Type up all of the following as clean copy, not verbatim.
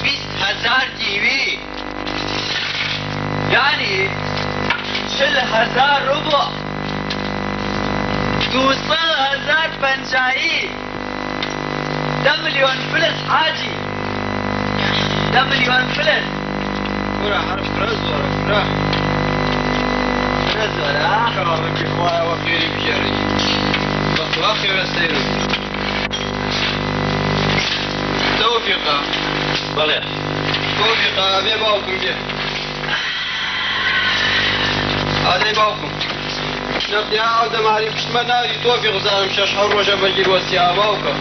20,000 ديوي يعني 40,000 ربع 200,000 بنجايي 10 مليون فلس حاجي 10 مليون فلس ورا حرف فرز ورا فرا فرز ورا كرامك إخوة وخيري بجري بس واخي وسيرو توفيقا بله توفيقا أبي باوكم بيه هذا باوكم نبدي أعود مهري بشما ناري توفيق زارم ششحر وجه بجير وسيا باوكا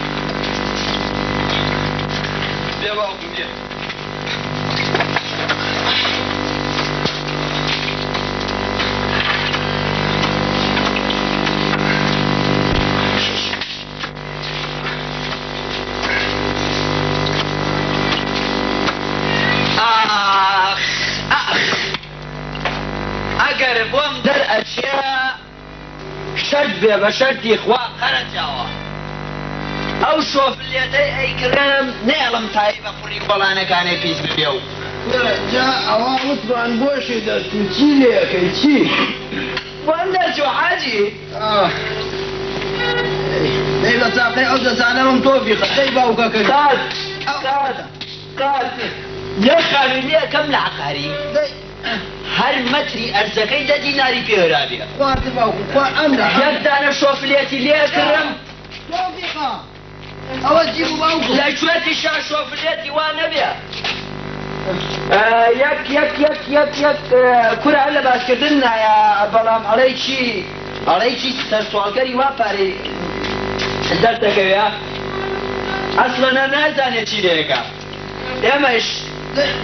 بيه باوكم بيه اگر بوم در اشیاء شرط بێ بە شەرتی خوا قەرەجاوە ئەو شۆفلیەتەی ئەیکرم نێڵم تایی بە قوڕی بەڵانەکانی پیس ببێ و جا ئەوە وتمان بۆشی دەست و چی لێەکەی چی؟ بۆم دەرچوو حاجی دەی بە چاقەی ئەو دەزانەوەم تۆفیقە دەی باوکەکە قاد لێ خاوی لێ کەم لە عقاری هەر مەتری ئەرزەکەی 10 دیناری پێوەرابێ خواردی باوکم خوا ئەم لە یەک دانە شۆفلێتی لێکڕم تۆفیقە ئەوە جیب و باوکم لە کوێتی شا شۆفلێتی وا نەبێ یەک کورە لە باسکردن نایە بەڵام ئەڵەی چی سەرسوالگەری وا پارەی دەردەکەوێ ئەسڵەنە نازانێت چی لێەکە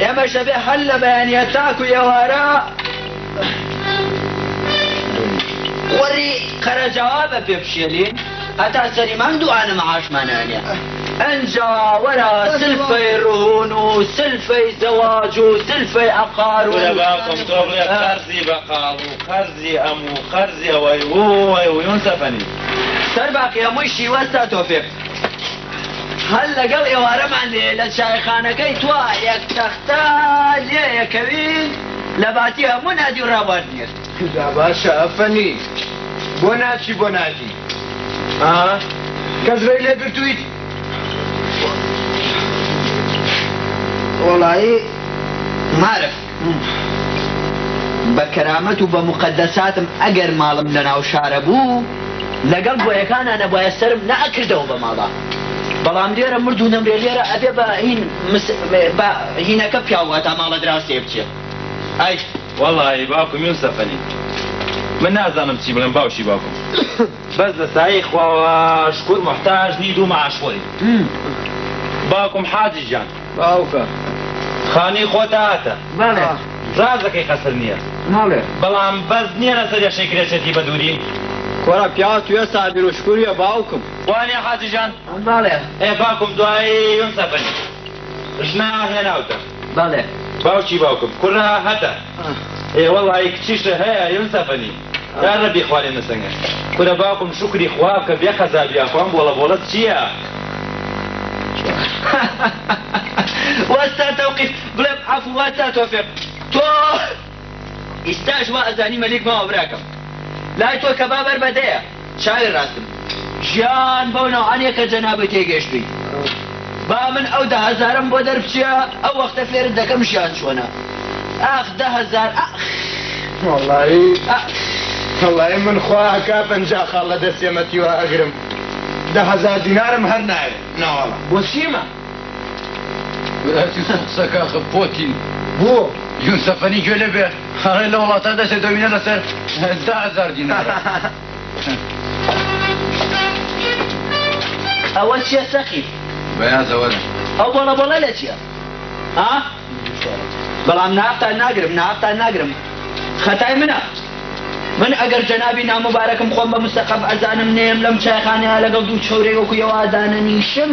ئێمەش دەبێ هەر لە بەیانیە تاکو ئێوارە وەری قەرەجاوابە پێ بشێلین هەتا سەری مانگ دوعانە مەعاشمانانێ ئەنجا وەرە سلفەی ڕوون و سلفەی زەواج و سلفەی عەقار و باوکم تۆ بڵێ قەرزی بەقاڵ و قەرزی ئەم و قەرزی ئەوەی و یونسەفەنی سەرباقی هەمووی شیوەستا تۆفێق هەر لەگەڵ ئێوارەمان لێ لە چایخانەکەی توا یەک تەختە لێیەکەوین لە باتی هەموو نادی و ڕابواردنێت باشە ئەفەنی بۆ ناچی بۆ ناتی کەس ڕێی لێ گرتوویت وەڵایی مارف بە کەرامەت و بە مقەدەساتم ئەگەر ماڵم لە ناو شارە بوو لەگەڵ بۆیەکانە نەبوایە سرم نەئەکردەوە بە ماڵا بەڵام لێرە مرد و نەمرێ لێرە ئەبێ بە هینەکە پیاوە تا ماڵە دراستێ بچێ ئای وەڵی باوکم یونسەفەنی من نازانم چی بڵێم باوشی باوکم بەس لە سایی خواوە شکور محتاج نید و معاشوەری باوکم حاجی جان باوکە خانی خۆتە هاتە بەڵێ ڕازەکەی قەسر نییە ناڵێ بەڵام بەس نییە لەسەر یەشەی کرێچێتی بە دووری کۆرە پیا توێ سابیر و شکوریە باوکم وانێ حاجی جان بەڵێ ئێ باوکم دوایی یونسەفەنی ژنا هێناوتە بەڵێ باوکی باوکم کوڕە هەتە ئێ وەڵی کچیشە هەیە یونسەفەنی یا ڕەبی خوارێ نەسەنگە کورە باوکم شکری خوا کە بێ خەزابیا خوام بۆڵەت چییە وەستا تەوقیف بڵێم عەفو وەستا تۆفێق تۆ ئیستاش وا ئەزانی مەلیک ماوە براکەم لای تۆ کە بابەر بەدەیە چاوی ڕاستم ژیان بەو نەوعانەیە کە جەنابەت تێگەشتووی با من ئەو 10,000م بۆ دەربچێ ئەو وەختە فێرت دەکەم ژیان چۆنە ئاخ 10,000 وەڵی من خوا هەکا 50 خاڵ لە دەستێمەتی وە ئەگرم 10,000 دینارم هەر نایە ناوەڵە بۆ چیمە براتی قسەکە خەپۆتین بۆ یونسەفەنی گوێ لەبێ هەڕێ لە وڵاتە دەسێت دەبینە لەسەر 10,000 دینار ئەوە چیە سەخی بەیازەوەرە ئەو بۆڵە لە چییە بەڵام نافتان ناگرم خەتای منە من ئەگەر جەنابی نامبارەکم خۆم بە مستەقەب ئەزانم نێم لەم چایخانەیە لەگەڵ دوو چەورەی وەکویەوە ئازانە نیشم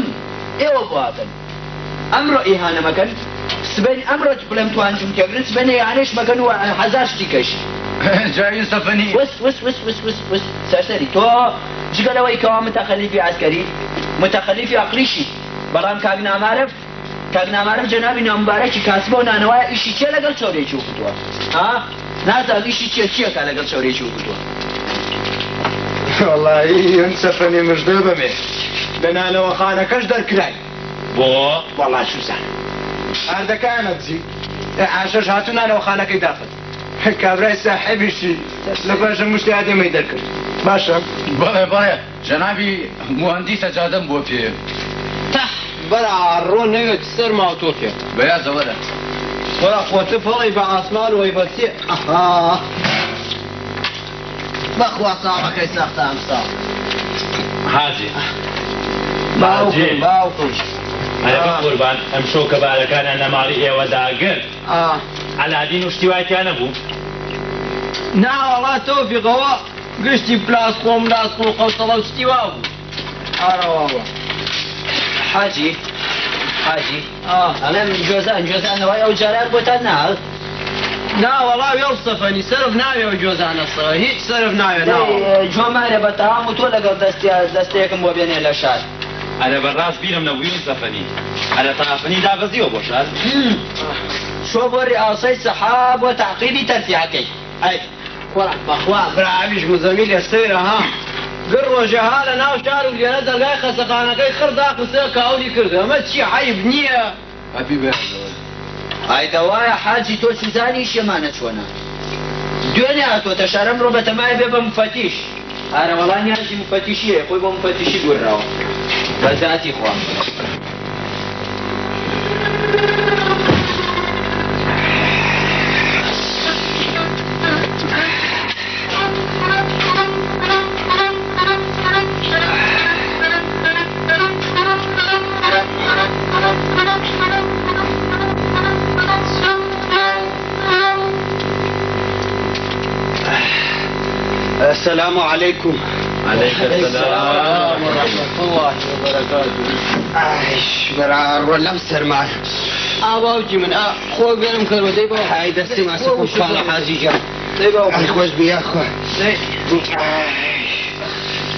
ئێوە بوابن ئەمڕۆ ئیهانە مەکەن سبەی ئەمڕۆ بڵێم توانجم تێگرن سبەی یانێش مەکەن و 1000 شتی کەش جا یونسەفەنی وس سەرسەری تۆ جگەلەوەی کەوا متەخەلیفی عەسکەری متەخەلیفی عەقلیشی بەڵام کاک نامارەف کاکنامارم جەنابی نامبارەکی کاسبە و نانەوەیە ئیشی چێ لەگەڵ چۆرێکی وکردووە ها نازانم ئیشی چیەکە لەگەڵ چۆرێکی وکردووە وەڵی ئەم سەفەنێ مژدە بەمێ لە نانەوەخانەکەش دەرکرای بۆ وەڵا سوزان ئاردەکانە بزی ئاشەش هاتوو نانەوەخانەکەی داخت کابرای ساحێبیشی لە پاشە مشتی ئادەمەی دەرکرد باشە بەڵێ بەڵێ جەنابی موهەندیسە جادەم بۆ پێ بەرە ڕۆ نەوێت سەر ماوتۆکێ بەیازەوەرە وەرە خۆتە فەڵی بە ئاسمان وەی بەسێ بەخوا ساڵەکەی سەختە ئەم ساڵ حاجی باوکم ئەرە بە قوربان ئەم شەو کەبارەکانە نەماڵی ئێوە داگرت ئەلادین و شتیوایتیان نەبوو ناوەڵا تۆفیقەوە گشتی پلاسکۆم لاسکۆ قەوسەڵە و شتی وا بوو ئارەوەوە حاجی ئەڵێم جۆزانەوەی ئەو جاران بۆتان ناڵ ناوەڵا وێڵ سەفەنی سرف ناوێ و جۆزانەسەوە هیچ سرف ناوێ جۆمارە بە تەام و تۆ لەگەڵ دەستەیەکم بۆ بێنێ لە شار ئەرە بەڕاست بیرم نەبووی سەفەنی ئەرە تەافنی دابەزیەوە بۆ شار شۆ بۆ ڕیاسەی سەحا بۆ تاقیبی تەرفیعەکەی ئەی وەڵا بەخوا براویش مزەمی لە سەیرە ها گر ڕۆژەها لە ناو شار و لێرە دەرگای خەسەخانەکەی خڕدا قسە کاولی کرد ئەمە چی عیب نییە ئەبی بەیازەوەرە ئایدەوایە حاجی تۆ سوزانی شێمانە چۆنە دوێنێ هاتۆتە شارەم ڕۆ بەتەمای بێ بە مفەتیش ئارە وەڵامی هەرجی مفەتیشیە خۆی بۆ مفەتیشی گوێراوە بە ذاتی خوا السلام عليكم. عليك السلام ورحمة الله وبركاته. عايش برا الرولم سرمان. أباوجي من أخوي بينهم كانوا ديبا. هاي دستي ما سكون خالة حازيجا. ديبا. أخوي بيا أخوي.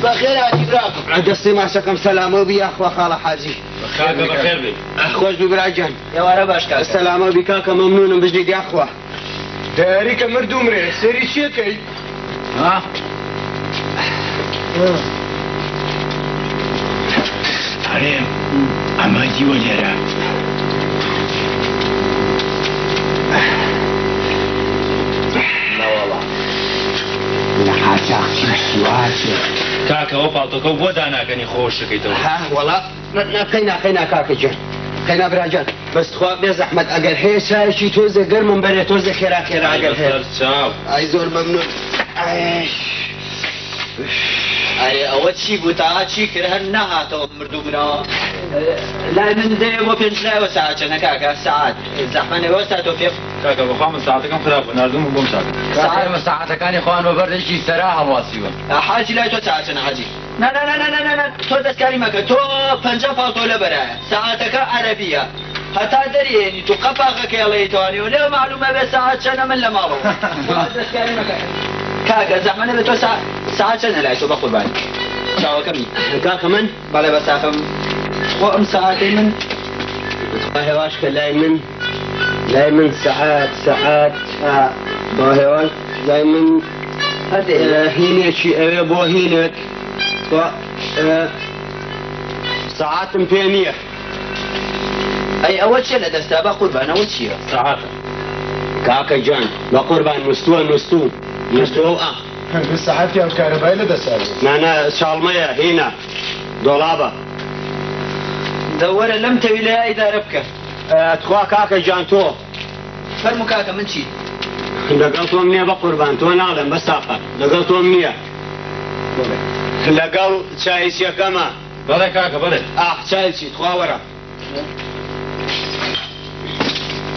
بخير عادي براكم. دستي ما سكم سلامة بيا أخوي خالة حازي. بخير بي. أخوي ببراجان. يا ورا باش كاكا. السلامة بكاكا ممنون بجديد يا أخوي. داريكا مردوم ري سيري شيكي ها عليم أما دي وجرا لا والله لا حاجة سواتي كاكا وفالتوكا ودانا كاني خوش كيتو ها والله قينا كاكا جان قينا براجان بس تخوا بيز أحمد أقل هي شايشي توزي قرمن بري توزي خيرا أقل هي أي زور ممنون أي أول شيء بوتا شيء كرهن نهاتو مردومنا لا من ده بو بينش لا وساعة كاكا ساعات زحمة وساعة توفيق كاكا بخوا من ساعتكم خراب نردم بوم ساعة ساعتەکانی خۆیان بەبەردێکی سەرا هەڵواسیوە حاجی لای تۆ ساعتە حاجی نا تۆ دەستکاری مەکە تۆ پەنجا پاڵتۆ لەبەرایە ساعتەکە عەرەبیە هەتا دەریێنی تو قەپاقەکەی هەڵەیتوانی و لێو معلومە بێ ساعت چەنە من لە ماڵەوە دەستکاری مەکە کاکە زەحمەنە بێ تۆ ساعت چەنە لای تۆ بە قوربانی چاوەکەمی كاكا من بەڵێ بە ساقم خۆ ئەم ساعتەی من هواش كلاي من ساعات باهواش لاي من هينك شي بو هينك ساعات مبينية أي أول شيء لدستا بقربان أول شيء ساعات كاكا جان بقربان نستو الساعات يا الكهرباء لا دسالو معنا شالمية هنا دولابة دورة لم تبي لها إذا ربك تخوا كاكا جان تو فرمو كاكا من شي لقلتو منية بقربان تو نعلم بس ساقا لقلتو منية لقل شايسيا كما بەڵێ کاکە بەڵێ شايسي تخوا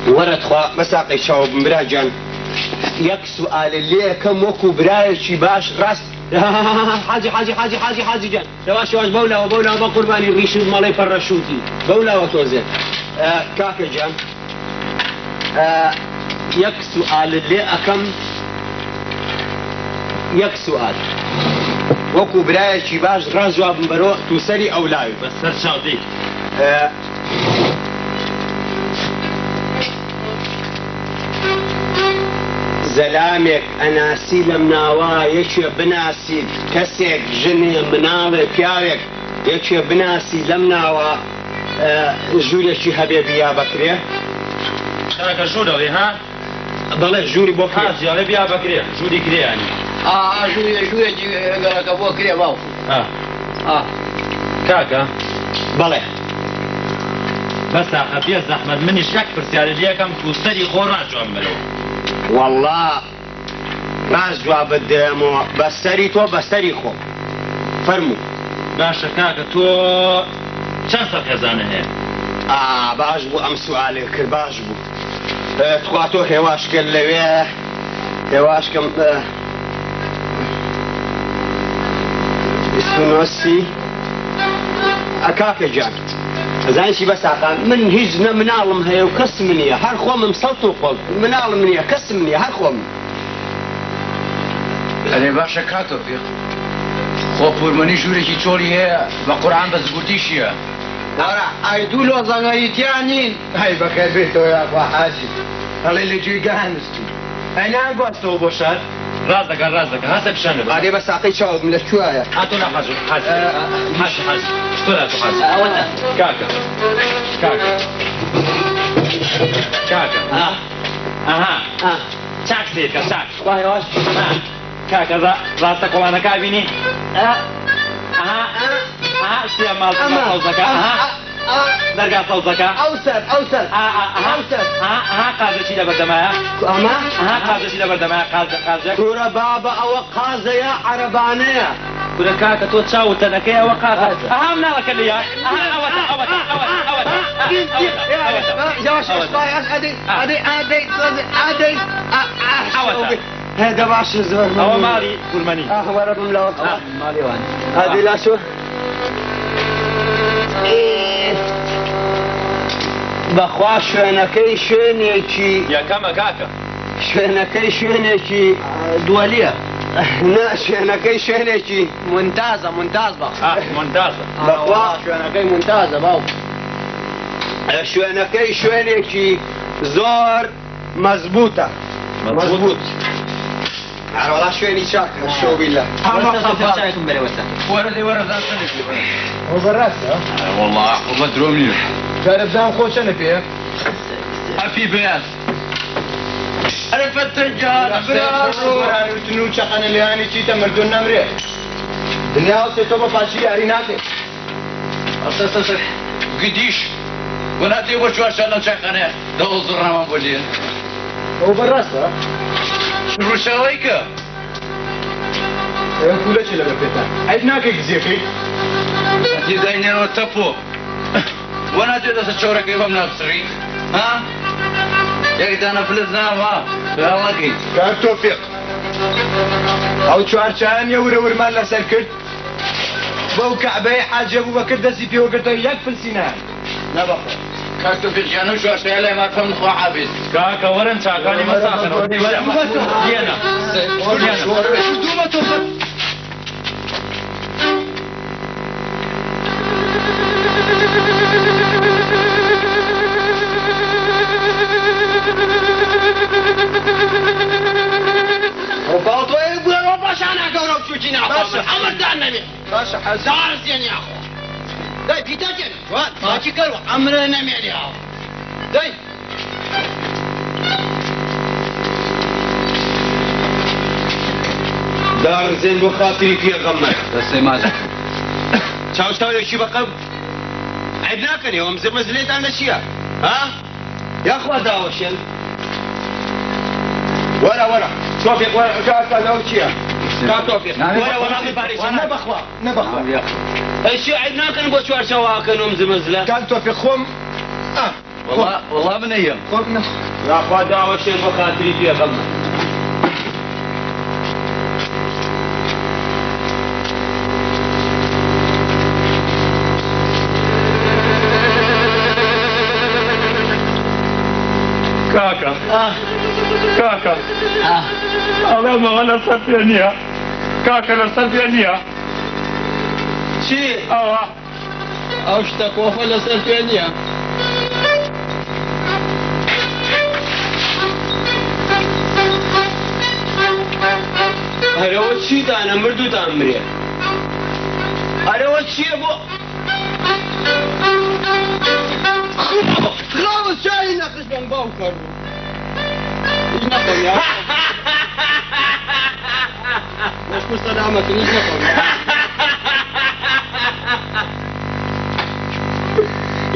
ورا تخوا مساقي شاوب مراجان يك سؤال اللي كم وكو برايشي باش راس حاجي جان شواش بولا بقرباني ريش مالي فرشوتي بولا وتوزين كاكا جان يك سؤال اللي أكم يك سؤال وكو برايشي باش راس جواب مبرو توسري أو لايو بەسەر چاودی زەلامێک ئەناسی لەم ناوە یەکێ بناسی کەسێک ژنێ مناڵێ پیاوێک یەکێ بناسی لەم ناوە ژوورێکی هەبێ بیا بکرێ کاکە ژوورەوەی ها بەڵێ ژووری بۆ حاجیاڵێ بیا بکرێ ژووری کرێیانی ژوورێکی گەرەکە بۆ کرێ باو کاکە بەڵێ بەسا خەپیە زەحمەت منیش یەک پرسیارە یەکەم کوستەری خۆ ڕاجۆم بەرەوە والله باش جواب بدەمەوە بەسەری تۆ بەسەری خۆ فەرموو باشە کاکە تۆ چەند سەد خێزانە هەیە باش بوو ئەم سوالێ کرد باش بوو تخوا تۆ هێواشکرد لەوێ هێواشکەم بیستونۆسی کاکە جان زانشی بەساقان من هیچ نە مناڵم هەیە و کەسم نییە هەر خۆمم سەڵت و خۆڵ مناڵم نییە کەسم نییە هەر خۆم ئەرێ باشە کاتۆ پێ خۆ پورمەنی ژوورێکی چۆڵی هەیە بە قورعان بە زگوتیشیە وەرە ئایدوو لۆزەنگەریتیان نین هەی بەخێر بێتەوە یاخوا حاجی هەڵێ لە جوێی گەهانستی ئەینان گواستەوە بۆ شار ڕاست دەکە ڕاست دەکە هەستە پیشانە بە ئادێ بە ساقەی چاوم لە کوایە هاتۆ ناحاج حاج حاج حاج شتۆرە تو حاج کاکە کاکە کاکە ئەها چاک سێکە چاک وایەواش کاکە ڕاستە کۆڵانەکە بینی ئەها شتێ ماڵ سەوزەکە دەرگا سەوزەکە ئەوسەر قازەکی لە بەردەمایە ئەمە قازەکی لە بەردەمایە قازەک توورە بابە ئەوە قازەیە عەرەبانەیە کورە کاکە تۆ چاوتەنەکەی ئەوە قازە ئەها مناڵەکە لیا هێدە باشە زۆر ئەوە ماڵی کورمەنی وەرە بم لەوە ماڵیوان ئادی لاشۆ بەخوا شوێنەکەی شوێنێکی یەکەمە کاکە شوێنەکەی شوێنێکی دووەلیە نا شوێنەکەی شوێنێکی منتازە منتاز بە مۆنتازە بەخوا شوێنەکەی منتازە باو شوێنەکەی شوێنێکی زۆر مەزبوطە مەزبوط هەروەڵا شوێنی چاکە شۆبیلە وەرە دەی وەرە زانسەنێک ئەو بەڕاستە والله حکومەت درۆم نییە جارە بزانم خۆ چەنە پێ ئەپی بەیاز ئەرە فەتەنجان برارتن و چەقەنە لێیانی چیتە مردون نەمرێ دنیا هەڵسێ تۆ بە پاشی یاری ناکەی گدیش وەناتی بۆ چوارشان لەو چاقانەیە دەوڵ زڕنامان بۆ لێن ئەو بەڕاستە ڕوشەوەی کە ئەو پولە چی لەبەر پێتان ئەیت ناکەی گزیەکەی تی داینێنەوە تەپۆ وەناتێ دەسە چۆرەکەی بەم نابسڕی ها یەک دانە فلز ناما بەڵەکەی کار تۆفیق ئەو چوارچیان ورە ورمان لەسەر کرد بەو کەعبەی حاجە بوو بەکرد دەستی پێوەگرتەوە یەک فلسینان نەبەخۆ کاکتۆ فێژیان و شوارشەیە لای مافەم خوا حابێت کاکە وەرن چاکانی مەساخنەوە دێنە دوومە تۆ باڵتۆی بووەوە باشانە گەورە بچووکی ناخۆ ئەمەدان نەبێ باشە زارزیێنی ئاخۆ دای پیتەکێن باکی کەروە ئەمرە نەمێنی ئاو دای دارزێن بۆ خاتری پێغەمبەر دەستەی مازە چاوشتاوێکی بەقەم عیب ناکەنێ ئەوم زمەزلێتان لە چییە ها یاخوا داوەشێن وەرە وەرە تۆفێک وەرە کاتەوە چییە کاتۆفێک وەرە وەڕامی پارێزە نەبەخوا نەبەخوا ئەیشی عیب ناکەن بۆ چوارچەواکەن ئەوم زمەزلە کان تۆفێق خۆم والله بنەیە خۆم نە یاخوا داوەشێن بۆ خاتری پێغەمبەر کاکە کاکە ئەڵێمەوە لەسەر پێ نییە کاکە لەسەر پێ نییە چی ئەوە ئەو شتە کۆفە لەسەر پێ نییە چیتانە مردووتان مرێ ئەرەوە چییە بۆ خراوە چای نەخستن باو کردو هیچ نەخۆم یا مشکور سەلامەتن هیچ نەخۆم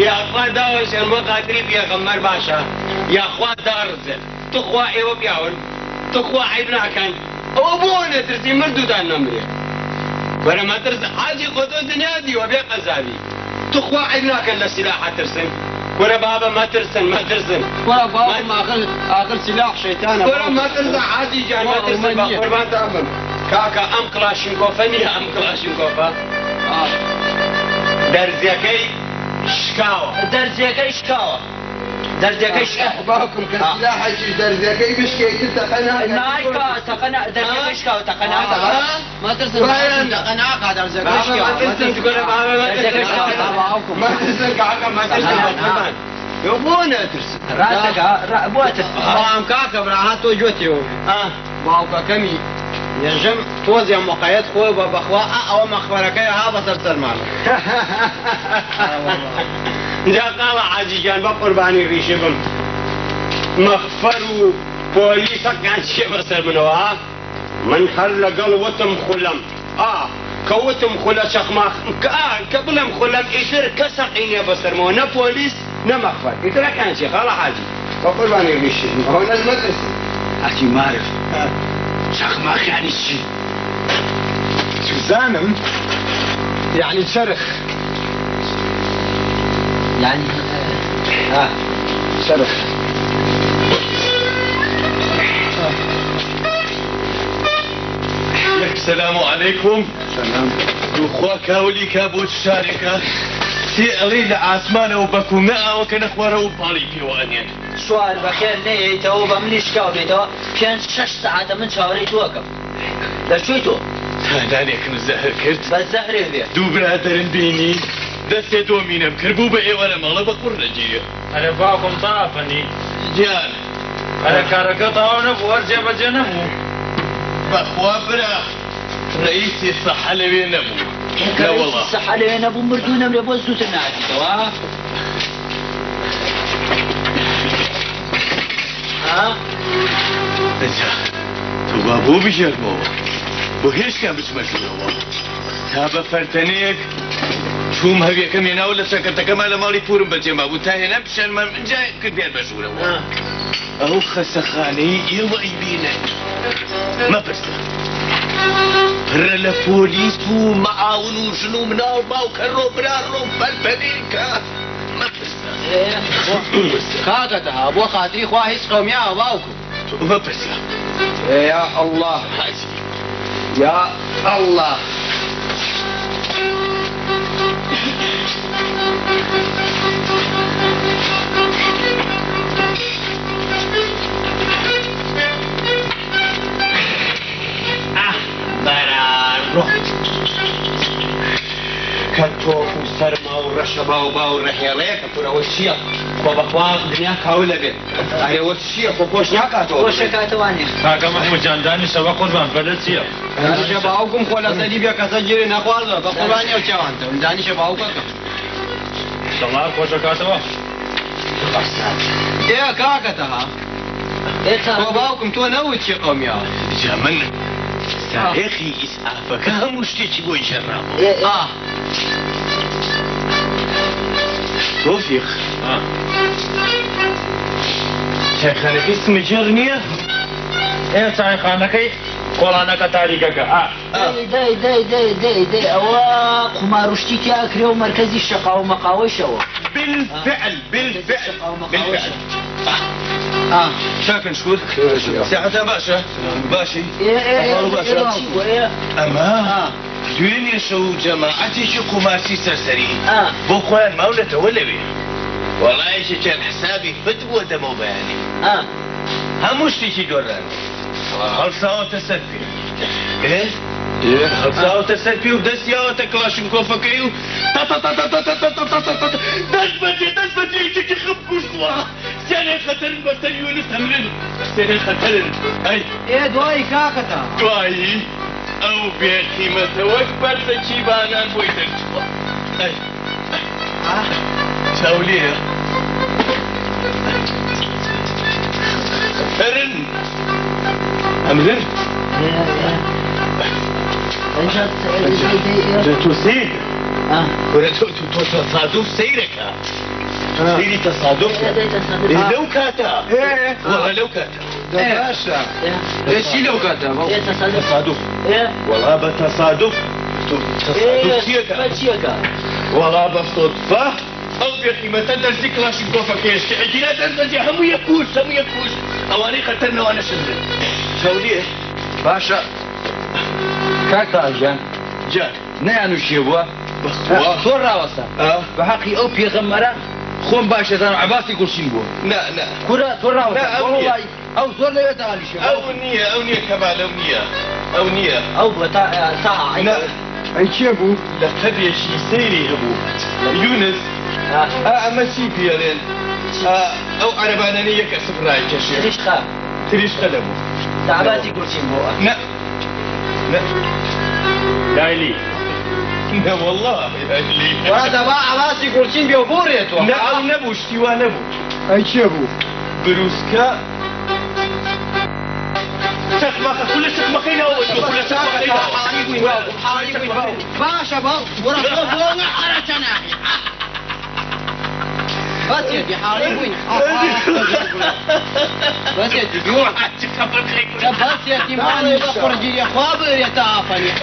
یاخوا داوەشێن بۆ خاتری پێغەمبەر باشە یاخوا داڕزێت توخوا ئێوە پیاون توخوا عیب ناکەن ئەوە بۆ نەترسی مردووتان نەمرێ وەرە مەترس حاجی خۆتۆ دنیا دیوە بێ قەزاوی توخوا عیب ناکەن لە سیلاحە ترسن وەرە بابە مەترسن مەترسن وەرە باوەم ئاخر سیلاح شەیتانە وەرە مەترسە حاجی جان مەترسن بە قوربانتان بم کاکە ئەم کڵاشینکۆفە نییە ئەم کڵاشینکۆفە دەرزیەکەی شکاوە دەرزیەکەی شکاوە دەرزیەکەی شکاوە باوکم کە سلاحەکی دەرزیەکەی بشکێتی تەقەنا نایکە تەقەنا دەرزیەکەی شکاوە تەقەنا مەترسن تەقە ناقا دەرزیەکەی شکاوە مەترسن تگۆرە بابە دەرزیەکەی شکاوە باوکم مەترسن کاکە مەترسن بەقوربان یۆ بۆ نەترسن ڕاستەکە بۆ ترسن بەڵام کاکە براها تۆ گوێتیەوە باوکەکەمی یەژەم تۆزیان مقایەت خۆی بە بەخوا ئەوە مەخبەرەکەی ها بەسەر سەرمان جا قاوە حاجیجان بە قوربانی ڕیشێ بم مەخفەر و پۆلیسەکان چێ بەسەر منەوە من هەر لەگەڵ وتم خولەم کە وتم خولە چەخماخ کە بڵم خولەم ئیتر کەسەقینێ بەسەرمەوە نە پۆلیس نە مەخفەر ئیترەکان چێ خاڵە حاجی بە قوربانی ڕیشێ ئەوە نەزمەترسن حاجی مارف چەخماخ یعنی چی؟ سوزانم یعنی چرخ يعني شرف السلام عليكم سلام خوا كاولي كابوت شاركة سي ألي لعاسمان وبكو ماء وكان خواره وبالي بيوانيان سوال بخير نيتو بمنيش كاو بيتو كان 6 ساعات من شاوري توقف لا شويتو دانيك نزهر كرت بزهر بيه دو برادرن بيني دەستێ دۆمینم کردبوو بە ئێوەرە ماڵە بە قوڕ نەگیرە ئەرێ باوکم تافەنی گیان ئەرە کارەکە تاوا نەبوو وەرجێ بەجێ نەبوو بەخوا برا ڕئیسی سەحە لەوێ نەبوو لەوەڵا سەحە لەوێ نەبوو مردوو نەمرێ بۆ زووتر ناکەیتەوە تۆ با بۆ بژێرمەوە بۆ هێشکان بچمە ژوورەوە تا بە فەرتەنەیەک چوم هەویەکەم هێناوە لە سەکەتەکەمان لە ماڵی پورم بەجێما بوو تا هێنا پیشانمان جای کردێن بە ژوورەوە ئەو خەسەخانەی ئێوە ئەیبینە مەپرسە پڕە لە پۆلیس و مەعاون و ژن و مناڵ باوکە ڕۆبرا ڕۆ فەرپەنێکە مەپرسە کاکەتەها بۆ خاتری خوا هیچ قەومیاوە باوکم مەپرسە یا الله حاجی یا الله كتوف وسرما ورشبا وبا ورحياليك كورا وشيا وبخوا دنيا كاوله بيت على وشيا فوقوش ناكاتو وشكاتواني کاکە محمود جان دانیشەوە قوربان بەلە چییە دانیشە باوکم خۆ لە سەلیبە کەسە گیری نەخوازە بە قوربانی ئەو چاوانتە دانیشە باوکەکە شەڵا خۆشەکاتەوە کاکەتەها بۆ باوکم تۆ نەوت چی قەومیاوە جا من سائقی ئیسعافەکە هەموو شتێکی بۆی ژەڕابوو تۆفیق چایخانەکەی سمەجێڕ نییە؟ چایخانەکەی کۆڵانەکە تاریکەکە دای ئەوە قوماروشتی تیا کرێ و مەرکەزی شەقا و مەقاوەشەوە بالفعل شاكن شكون ساعتها باشا باشي اما دوين يشو جماعتي شكو ماسي سرسري بو خوان مولته ولا بيه والله ايش كان حسابي فتوى دمو بياني هموش تيجي دوران خلصاو تسفي ايه خلصاو تسفي ودسياو تكلاشنكوفا كيو تا تا تا تا تا تا تا تا تا دزبتي يجيك خبكوش الله سنة خطر بسر يونس همرن سنة خطر اي دوائي كاكتا دوائي ئەو بێقیمەتە وەک بەرزەکی بانان بۆی دەرچووە چاولێە هەرن ئەمرن تۆ سیر تۆ تصادف سیرەکە سیری تصادف لەو کاتە وەڵا لەو کاتە باشە چی لەو کاتە تصادف وەڵا بە تصادف تصادف چیەکە وەڵا بە صدفە ئەو بێقیمەتە دەرزی کلاشی کۆفەکەشتی ئەگیرا دەرزەجێ هەموو یەک کوش ئەوانەی خەتەرنەوە نەشندن چاولێ باشە کاکە ئاژیان جان نەیانوشیە بووە زۆر ڕاوەسە بە حەقی ئەو پێغەمبەرە خۆم باشێتان عەباسی گوڵشین بووە نا کورە زۆر ڕاوەسە ئەو زۆر لەوێتە ئالیشە ئەو نییە کەبال ئەو نییە ئەو بە تا ئەی چیە بوو لە قەبێشی سەیری هەبوو یونس ئەمە چی پێڵێن ئەو عەرەبانەی یەکە سفرای کەشێ تریشقە لەبوو داباتی گورچین بۆ نا لایلی نا والله لایلی دەبا عەباسی گوڵچین بێ و بۆڕێتەوە نا ئەو نەبوو شتیوا نەبوو ئەی چیە بوو بروسکە شەقمەخە خولە شەقمەخەینەوە خولە شەقمەخەینەوە باشە باو وەرە بۆ نەحەرەتەنە بەسێتی حاڵی بووین بەسێتی بیوە بەسێتی مانی بە قورجیری خوا بێتە ئافەنی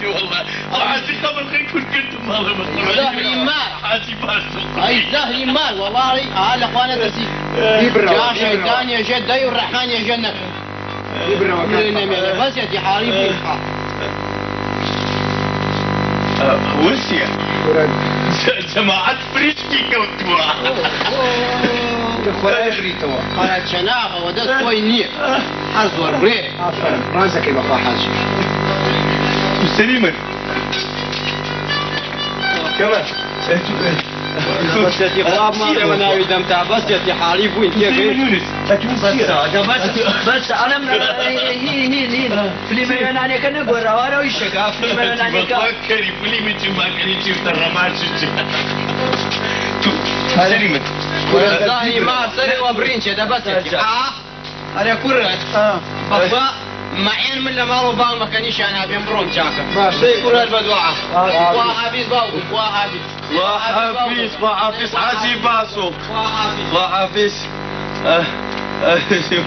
والله حاجي خبر خير كل كنت مالي زهري مال حاجي باسو أي زهري مال والله على أخوانا تسيب جا شيطان يا جد داي والرحمن يا جنة بس يا حالي بيها وسيا جماعة فريشكي كوتوا خۆی بریتەوە قالت شناغة ودست كوي نية حزور بريه ڕازەکەی بەخوا حاجی سليما كمان بەسێتی خواب ماڵێوە ناوی دەمتا بەسێتی حاڵی بووین بەس ئەڵم فلیمەوێنانەکە نەگۆڕاوارەوەی شەکا فلیمەوێنانەکە كري فيلم تشوفاكري تشوف الرماشي سليما زهري ما سري وبرينشة ده بسێتی أنا كرة بابا معين من لما ربع ما كانش أنا بين برون شاكا شيء كرة بدوعة وحافظ باو وحافظ حاجي باسو وحافظ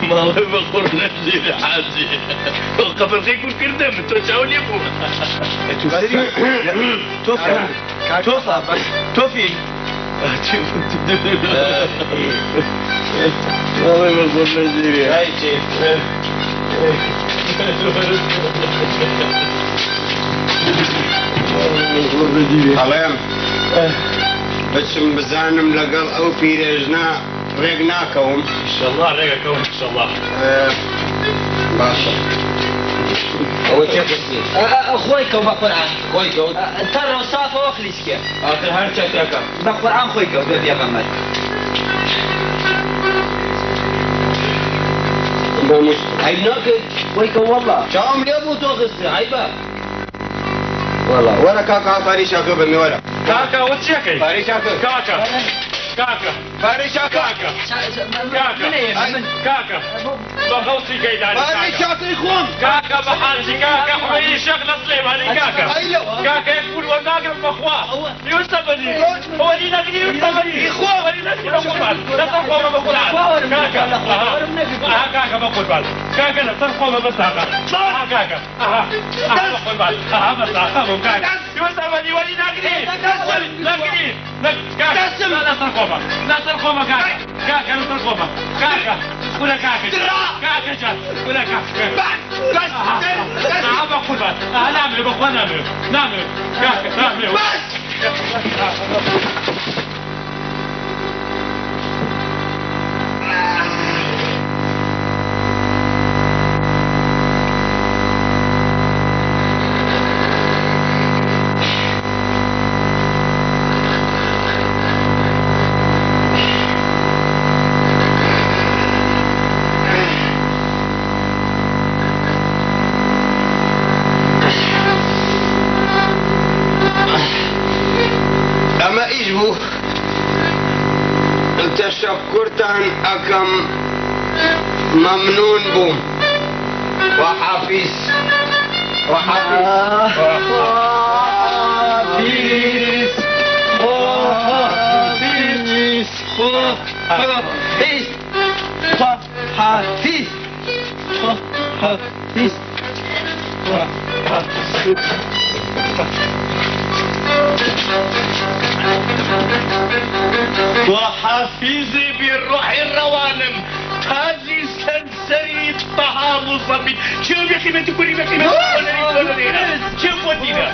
ما هو بقول نجي حاجي قبل خي كل كردم تشاول يبو توفي والله بقول نجي هاي شيء ئەڵێم بچم بزانم لەگەڵ ئەو پیرێژنا ڕێک ناکەوم انشالله رێگەکەون انشالله باشە ئەوە تێکستی خۆی کەوت بە قورئان خۆی کەوت تەڕە سافەوە خلیسکێ آخر هەر چاکەکە بە قورئان خۆی کەوت بە پێغەمبەر عيب ناكد ويك والله شام ليه ابو توغس عيبه والله وەرە کاکە پاری شاکە بنێ وەرە کاکە وت چێکەی پاری شاکە کاکە کاکە پاری شاکە کاکە کاکە بە غەوسی گەیدانی پاری شاکەی خۆم کاکە بە حاجی کاکە حوێنی شەق لە سلێمانی کاکە کاکە یەک پول وەرناگرم بەخوا یوسە بەنی ئەوەنی نەگری یوسە بەنی ئەوەنی نەگری بە قوربان لەسەر خۆمە بە قوربان کاکە ئاها کاکە بە قوربان کاکە لەسەر خۆمە بەس ئاها ئاها کاکە ئاها بە قوربان ئاها بەس ئاها بۆ کاکە یوسە بەنی وەنی نەگری نەگری کاکە لەسەر خۆمە لەسەر خۆمە کاکە کاکە لەسەر خۆمە کاکە كلها كاكا كاكا جات كلها كاكا بس أبا قربان نعمل بأخوان نعمل كاكا نعمل بس كم ممنون بوم وحافظ وحافظ وحافظي بالروح الروانم تاجي سنسري الطعام الصبي شوف يا اخي ما تقولي ما كنا شوف ودينا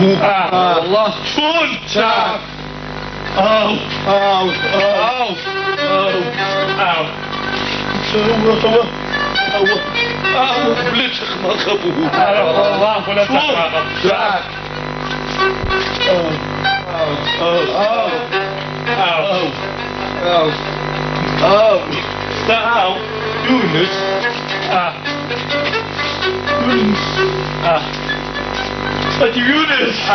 والله شلون شاف او او او او او بلتخ ما خبوه والله ولا تخاف شاف او او او او او او يونس يونس أنت يونس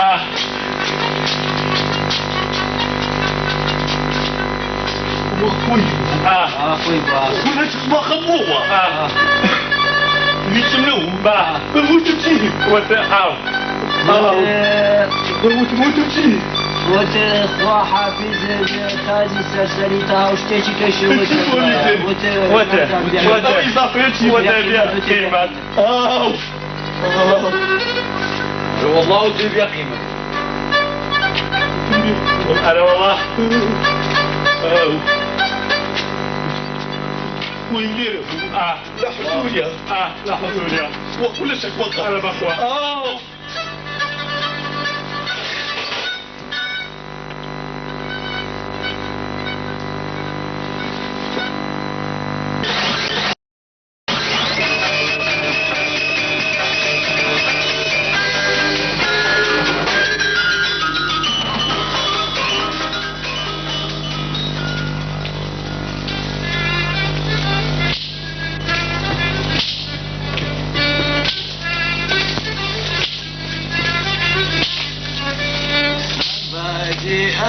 أخوي أخوي ولا تخبى خبوة يسمنوه بموت بشيه وتعاو بموت بشيه وتخوا حافظ تازي سرسري تاو شتيشي كشي وت إضافيتي وتبيع كلمات والله وتجيب يا قيمة أنا والله ويلير لا حسوليا لا حسوليا وكل شيء وقع أنا بخوا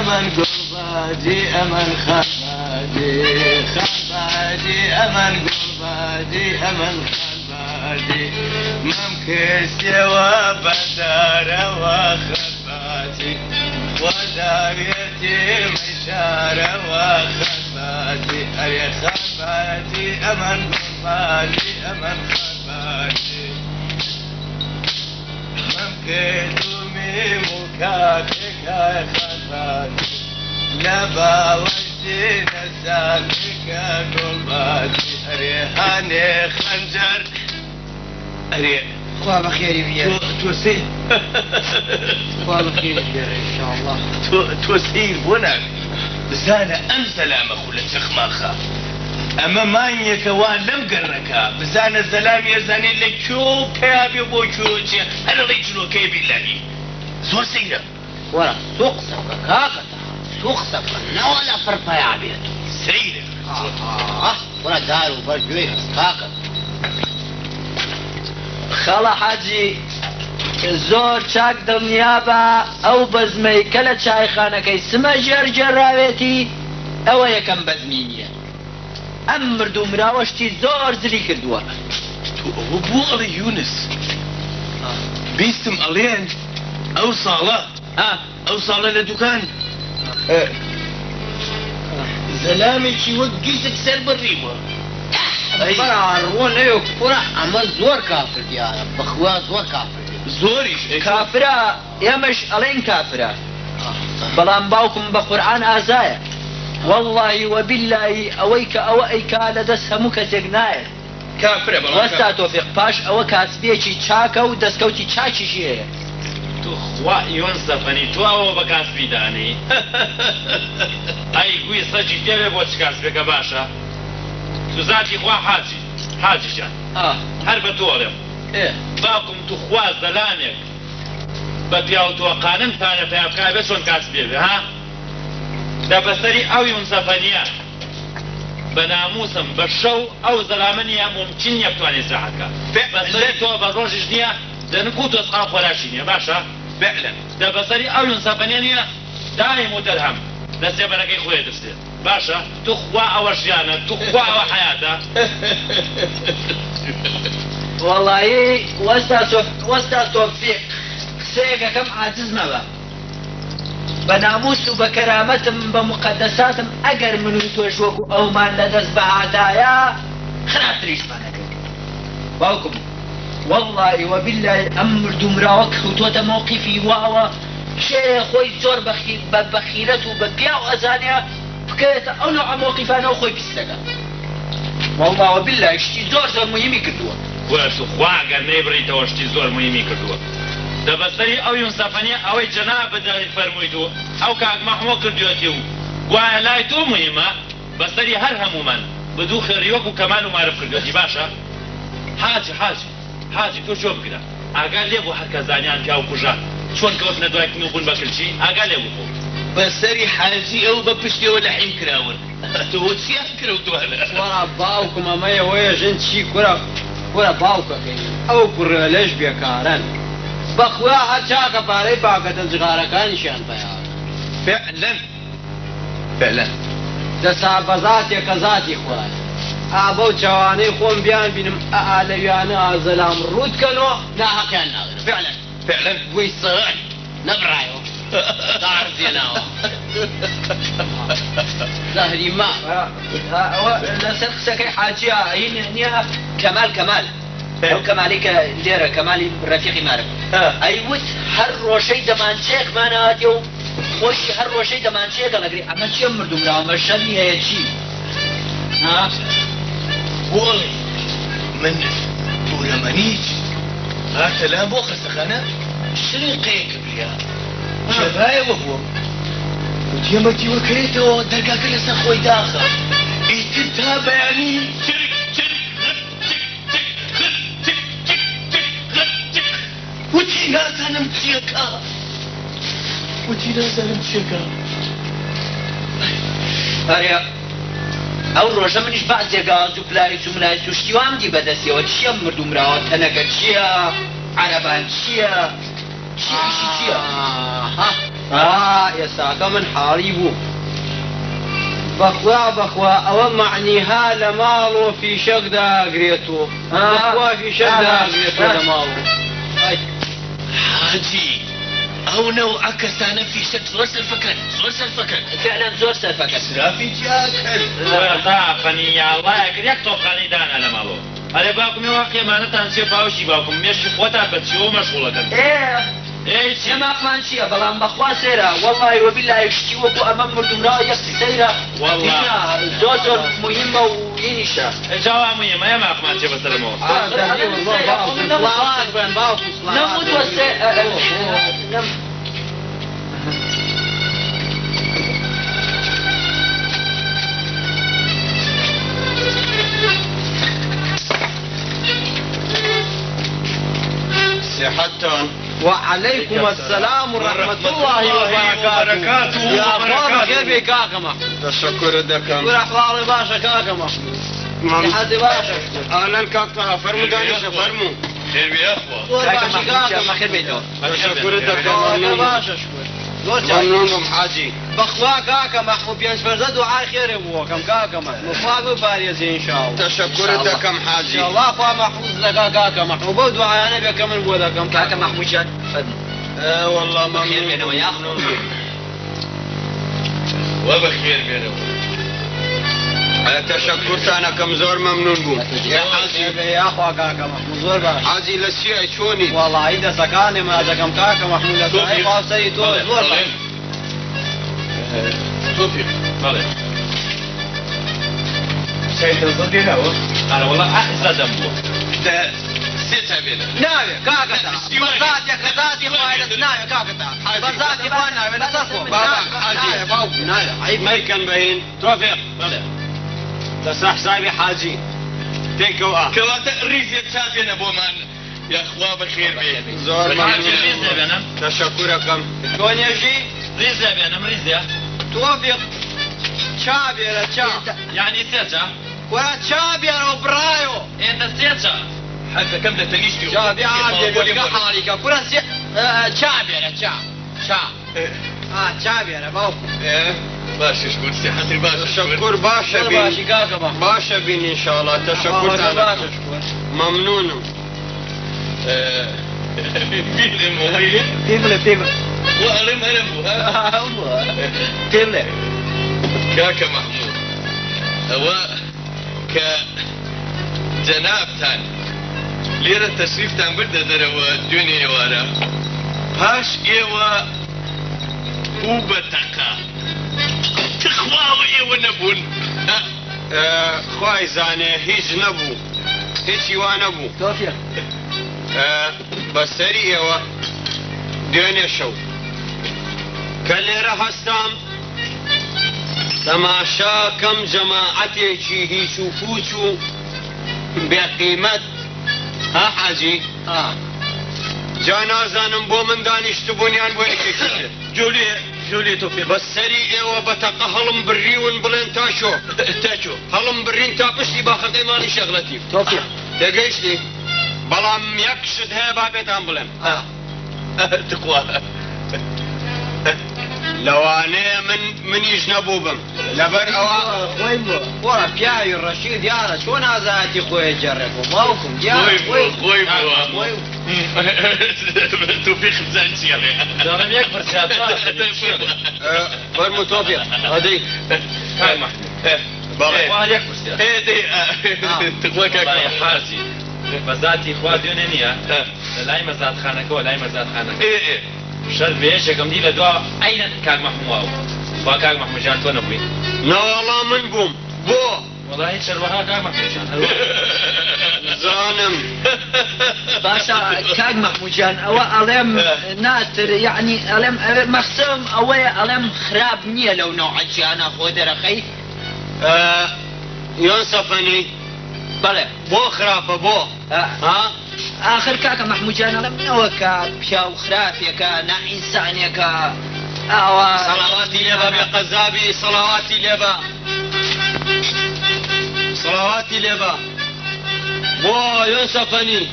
أمن قربادي أمن خبادي خبادي أمن قربادي أمن خبادي ممكس يا بدار وخبادي وداريتي مشار وخبادي أي خبادي أمن قربادي أمن خبادي ممكن دومي مكاتك يا خبادي لبا وجدي نسالك قلباتي أريحاني خنجر أريح خواه بخيري بيا توسيل خواه بخيري بيا إن شاء الله توسيل ونعم بزانة أم سلامة خلت سخماخا أما مانيك وان لم قرنكا بزانة سلام يزاني لك شو كابي بوشوشي أنا ريجلو كيبي لاني زور سيرا ورا سوق سفك كاكتا سوق سفك نولا فرطا يا عبيتو سيرا ورا دارو برجوي كاكتا خەڵە حاجی زۆر چاک دڵنیابە ئەو بەزمەی کە لە چایخانەکەی سمە ژێرجێڕاوێتی ئەوە یەکەم بەزمینیە ئەم مردوو مراوەشتی زۆر زلی کردووە تو ئەوە بوو ئەڵێ یونس بیستم ئەڵێن ئەو ساڵە ئەو ساڵە لە دوکان زەلامێکی وەک گیزت سەر بڕیوە ڕۆ نەوێ کوڕە ئەمە زۆر کافر دیارە بەخوا زۆر کافر زۆریش کافرە ئێمەش ئەڵێن کافرە بەڵام باوکم بە قورئان ئازایە والله وبالله ئەوەی کە ئەوە ئەیکا لەدەست هەموو کەسێک نایە کافرە وەستا تۆفیق پاش ئەوە کاسبێکی چاکە و دەستکەوتی چاکیشی هەیە تو خوا یۆن سەفەنی تو ئەوە بە کاسبی دانی ئەی گوی سەجی دێوێ بۆ چ کاسبێکە باشە تو زاتی خوا حاجیجان هەر بە تۆڵێم باوکم تو خوا زەلامێک بە پیاوتۆقانن پانە پیاکا بێ چۆن کاسبێ بێ ها دەبەسەری ئەو یۆن سەفەنیە بە ناموسم بە شەو ئەو زەلامە نیە ممکن نیە بتوانێت ساحەکە بەسەری تۆ بە ڕۆژش نییە دەنکو تۆسقا خۆراشی نییە باشە فعلا دەبەسەری ئەو یۆن سەفەنیە نیە دایم و دەرهەم لە سێبەرەکەی خۆی دەستێت باشە تو خوا ئەوە ژیانە تو خوا ئەوە حیاتە وەڵایی وەستا تۆفیق قسەیەکەکەم عاجز مەبە بە ناموس و بە کەرامەتم بە مقەدەساتم ئەگەر من و تۆش وەکو ئەومان لەدەست بەهادایە خراپتریشمانەکەن باوکم والله وبالله ئەم مردومراوە کەوتۆتە مووقیفی واوە شێ خۆی زۆر بەخیرەت و بە پیاو ئەزانێ بکەوێتە ئەو نوع مووقیفانەوە خۆی پیس دەکات والله وبالله شتی زۆر مهمی کردووە تو خوا ئەگەر نەیبڕیتەوە شتی زۆر مهمی کردووە دەبەسەری ئەو یۆن سەفەنیە ئەوەی جەناب بەدەی فەرموویت و ئەو کاک مەحموو کردوێتی و گوایە لای تۆ مهمە بەسەری هەر هەمومان بە دوو خێریوەک و کەمان و معرف کردوێتی باشە حاجی تۆ چۆ بگرە ئاگا لێ بۆ هەرکە زانیان پیا و کوژە چۆن کەوتنە دوای کنی و بوون بە کلچی ئاگا لێ بوو بەسەری حاجی ئەو بە پشتیەوە لە حیم کراون تۆ چیان کردووانە وەڵا باوکم ئەمەیە وەیە ژن چی کوڕە باوکەکەی ئەو کوڕە لەش بێکارن بەخوا هەر چاکە پارەی پاکەتە جغارەکانیشیان بەیان فعلا دەسا بەزاتێکە زاتی خوای ئابە و چاوانەی خۆم بیان بینم ئالەویانە ئازەلام ڕوودکەنەوە ناحەقیان ناگرن فعلا گوی سەغن نەبڕایەوە دارزێناوە زەهری ما ئەوە لەسەر قسەکەی حاجیە هین نییە کەمال ئەو کەمالی کە لێرە کەمالی ڕەفیقی مارم ئەیوت هەر ڕۆژەی دەمانچەیەکمان هاتێ و خۆشی هەر ڕۆژەی دەمانچەیە دەڵەگری ئەمە چێ مردومراوە شەمی هەیە چی بۆڵێ من پورەمەنیچ هاتە لام بۆ خەستەخانە شرقەیەکە بریا شەبایەوە بووم وتیەمەتی وەکرێتەوە دەرگاکە لەسەر خۆی داخە ئیتر تا بەیانی وتی نازانم چیەکە هەرێ ئەو ڕۆژە منیش بەعزێگاز و پلاویس و ملایس و شتیوام دی بەدەستیەوە چییە مردومراوە تەنەکە چییە عەرەبان چییە چیشی چییە ئێستاکە من حاڵی بوو بەخوا ئەوە معنیها لە ماڵ و فیشەکدا ئەگرێتەوە بەخوا فیشەکدا ئەگرێتەوە لە ماڵ حاجی ئەو نەو ئەکەسانە فیشەک زۆر سەرفەکەن فعلا زۆر سەرفەکەن سرافی جاکەن تاقەنیاڵایە کرد یەک تۆقانی دانا لە ماڵەوە ئەرێ باوکم ێ واقعێمانەتان چێ باوشی باوکم مێشی خۆتان بەچیەوە مەشغوڵەکەن ئێماقمان چییە بەڵام بەخوا سێرە وەڵڵی وەبیلای شتی وەکو ئەمە مردومراوە یەک سەیرە زۆر مهمە و یینیشە جاوا مهمە ئێماقمان چێ بەسەرمەوە نەموت وەسێ صحتان وعليكم السلام ورحمة الله وبركاته يا أخوان كيف كاكما تشكر دكم ورحمة باشا كاكما حد باشا أهلا كاكا فرمو دانيش فرمو خير بيا أخوة باشا كاكما خير بيتو تشكر دكم باشا شكر ممنونم حاجي بخوا كاكا محمود بيان فرزد وعاي خير ابوكم كاكا محمود فاقو باريزي ان شاء الله تشكر دكم حاجي ان شاء الله فا محفوظ لك كاكا محمود بود وعاي انا بكم بودكم كاكا محمود جان والله بخير بينه ويا وبخير بينه تشكرتانا كم زور ممنون بوم يا حاجي يا اخوا كاكا محمود زور باش حاجي للشيء شوني والله عيدة سكاني ما دكم كاكا محمود لسعيد وافسي تو زور باش توفيق بله شايف الصدي هو انا والله احسن دمبو ده سيتها بينا ناوي كاكا بزاتي خزاتي خوايلة ناوي كاكا بزاتي خوانا من تصفو بابا حاجي باوكي نايا عيب ما يكن بهين توفيق بله تسرح سايبي حاجي تيكو كواتا الريس يتشافين ابو مان يا اخوة بخير بيه زور ريزة بينام تشكركم شلون يجي ريزة بينام ريزة توافق شابي يا شاب يعني سيتها ولا شابي يا برايو انت سيتها حتى كم ده تنيشتي شابي عادي بيلقى حالك كل شابي يا شاب شابي انا باوكو ايه باشا شكون سي حسري باشا تشكر باشا باشي بين كاكا باشا بين ان شاء الله تشكر ممنون بيلم وهي تيغلي وألم ألم تيغلي كاكا محمود هو كجناب تان ليرة تشريف تان برده دروا الدنيا وارا هاش ايوا وبتقا تخواو ايوا نبون خواي زاني هيج نبو هيج نبو توفيق بس سري ايوا دنيا شو كاللي راح استام تماشا كم جماعتي هي شوفوشو بقيمة ها حاجي جانازانم بو من دانشتبونيان بو اكيكي جولي توفيق بس سري ايوا بتقى هلم بري ونبلين تاشو هلم برين تابشتي باخذ ايماني شغلتي توفيق دقيش لي بلام يكشد هي بابيتان بلن تقوى لو انا من يجنبوا بم لبر اوا خويمو ورا بياي الرشيد يا شلون هذا خويا جربوا ماوكم يا خويمو توفيق زانتي دارم يكبر سيادات فرمو توفيق هذيك هاي محمود بابا واحد يكبر سيادات تقوى والله يا كاكا حاجي بزاتي خواه ديونينيا لاي مزاد خانك ولا مزاد خانك ايه شرط بيشكم دي لدوا اين كاك محمود وكاك محمود جان تو نبوي لا والله من بوم بو والله هيك شربها كاك محمود جان زانم باشا كاك محمود جان او الم ناتر يعني الم مخصم او الم خراب نيه لو نوع جانا خود رخي ينصفني بله بو خرافه بو ها اخر كاك محمود جان الم نوكا بشاو خرافيا كا انسانيا كا صلواتي لبا بقذابي صلواتي لبا صلواتي لبا بو ينصفني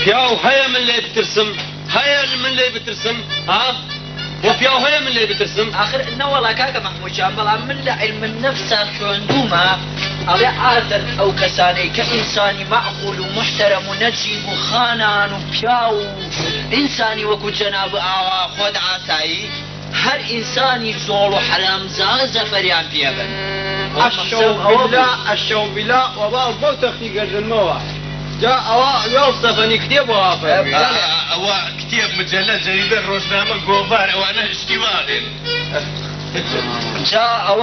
بياو هيا من اللي بترسم هيا من اللي بترسم ها وبياو هيا من اللي بترسم اخر انه والله كاك محمود جان بلا من علم النفس شوندوما على عادر او كساني كانساني معقول ومحترم ونجيب وخانان وبياو انساني وكو جناب خود عاساي هر انساني زور وحرام زاز فريان بيبن الشو بلا وبا بو تخفيق الجنوة جاء اوا يوصفني كتاب وافق او كتاب مجلة جريدة روزنامة قوفار وانا اشتمال جاء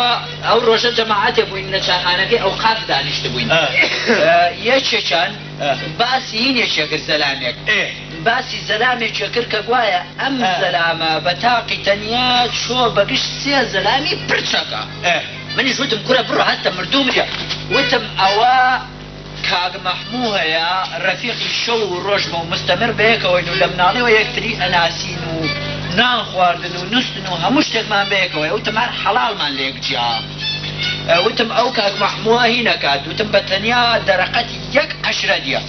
او روشة جماعات يبوين نشاهانك او قاف دانش تبوين يششان باسين يشكر سلامك باسي زلامي شكر كقوايا ام زلامة بتاقي تنيا شو بقش سيا زلامي برشاكا من يشوتم كرة برو حتى مردوم جا وتم اوا كاغ محموها يا رفيق الشو والرجمة ومستمر بيك وينو لمنالي ويكتري اناسينو نان خواردن ونستن وهموش تكمان بيك وتم حلال من ليك جا وتم او كاغ محموها هنا كاد وتم بتنيا درقتي يك 10 ديا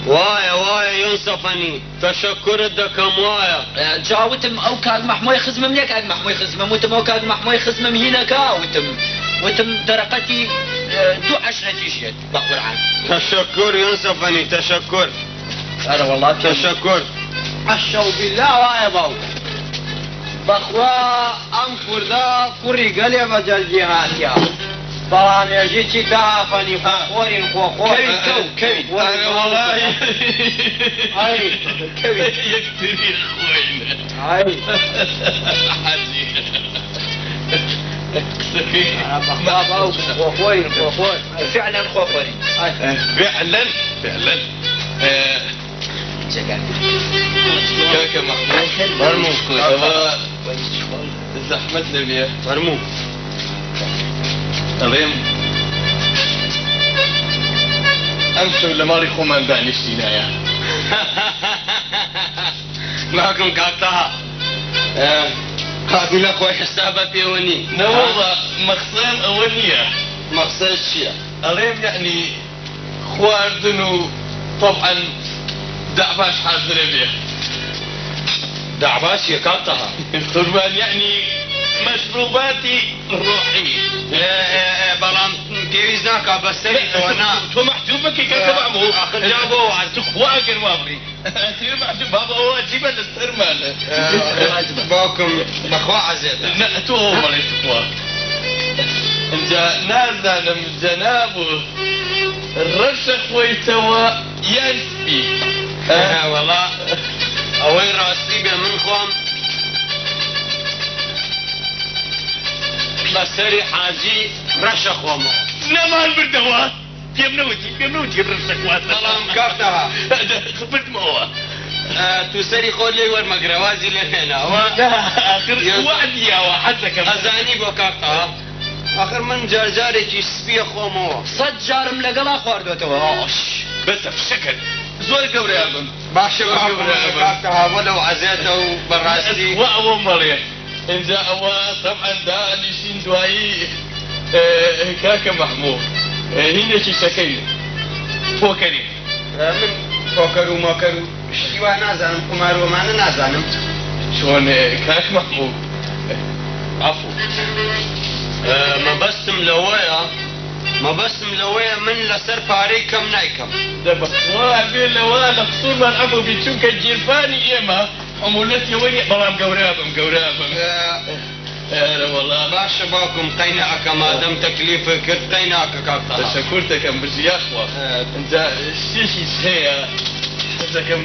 وايا ينصفني تشكر الدكم وايا جاوتم او كاغ محموي خزمم ليك كاغ محموي خزمم وتم او كاغ محموي خزمم هنا كا وتم درقتي 10 تيشيت بقول عنك تشكر ينصفني بەخوا ئەم کوردە کوڕی گەلێ بە جەلجی هاتیە بەڵامێژی چی داهافەنی خۆخۆرین خۆخۆرین كوين والله كوين يكتري خوين حاجي بابا خۆخۆرین خۆخۆر فعلا خۆخۆرین فعلا فعلا كاكا محمود فرمو زحمتنا بيه فرمو أظيم أمس لماري خومان دانشتينا يا معكم كاكتها قابل أخوي حسابة بيوني والله مخصين أولية مقصد الشيء أظيم يعني خواردن طبعا دعباش حاضر بيه دعباس يكاكتها قربان يعني مشروباتي الروحية بلان تيريزاكا بسري وانا تو محجوبك كيف معمو اخر جابو عزتك واقر وابري تير محجوب بابا هو واجبا للسرمال باكم بخوا عزيزة لا تو مريت خوا انت نازل من جنابه الرشق ويتوا ينسبي والله اوين راسي بيا من خوام بسري حاجي رشق ومو نمان بردوا بيمنوتي الرشق واسا سلام كافتها خبرت ما هو تسري خود لي ور مقروازي لهنا اخر وعد يا وحدك ازاني بو كافتها اخر من جارجاري كي سبي خومو صد جارم لەگەڵا خواردوێتەوە بس بشكل زور قبر يا ابن باشا كافتها ولو عزيزة وبراسي واو مريم ان جاء طبعا دانشين دواي كاكا محمود هنا شي شكيل فوكري من فوكرو موكرو شتيوا نازانم كمارو ما نازانم شلون كاك محمود عفو ما بسم لويا من لسر باري كم نايكم دابا بين لوالا قصور ما نعرفوا بيتشوك الجيرفاني ايما عمولتي وين بلام قورابم والله باشا باكم قيناك ما دام تكليفك كرت قيناك كاكتا شكرتك ام برزي يا اخوة انت شيشي هي انت كم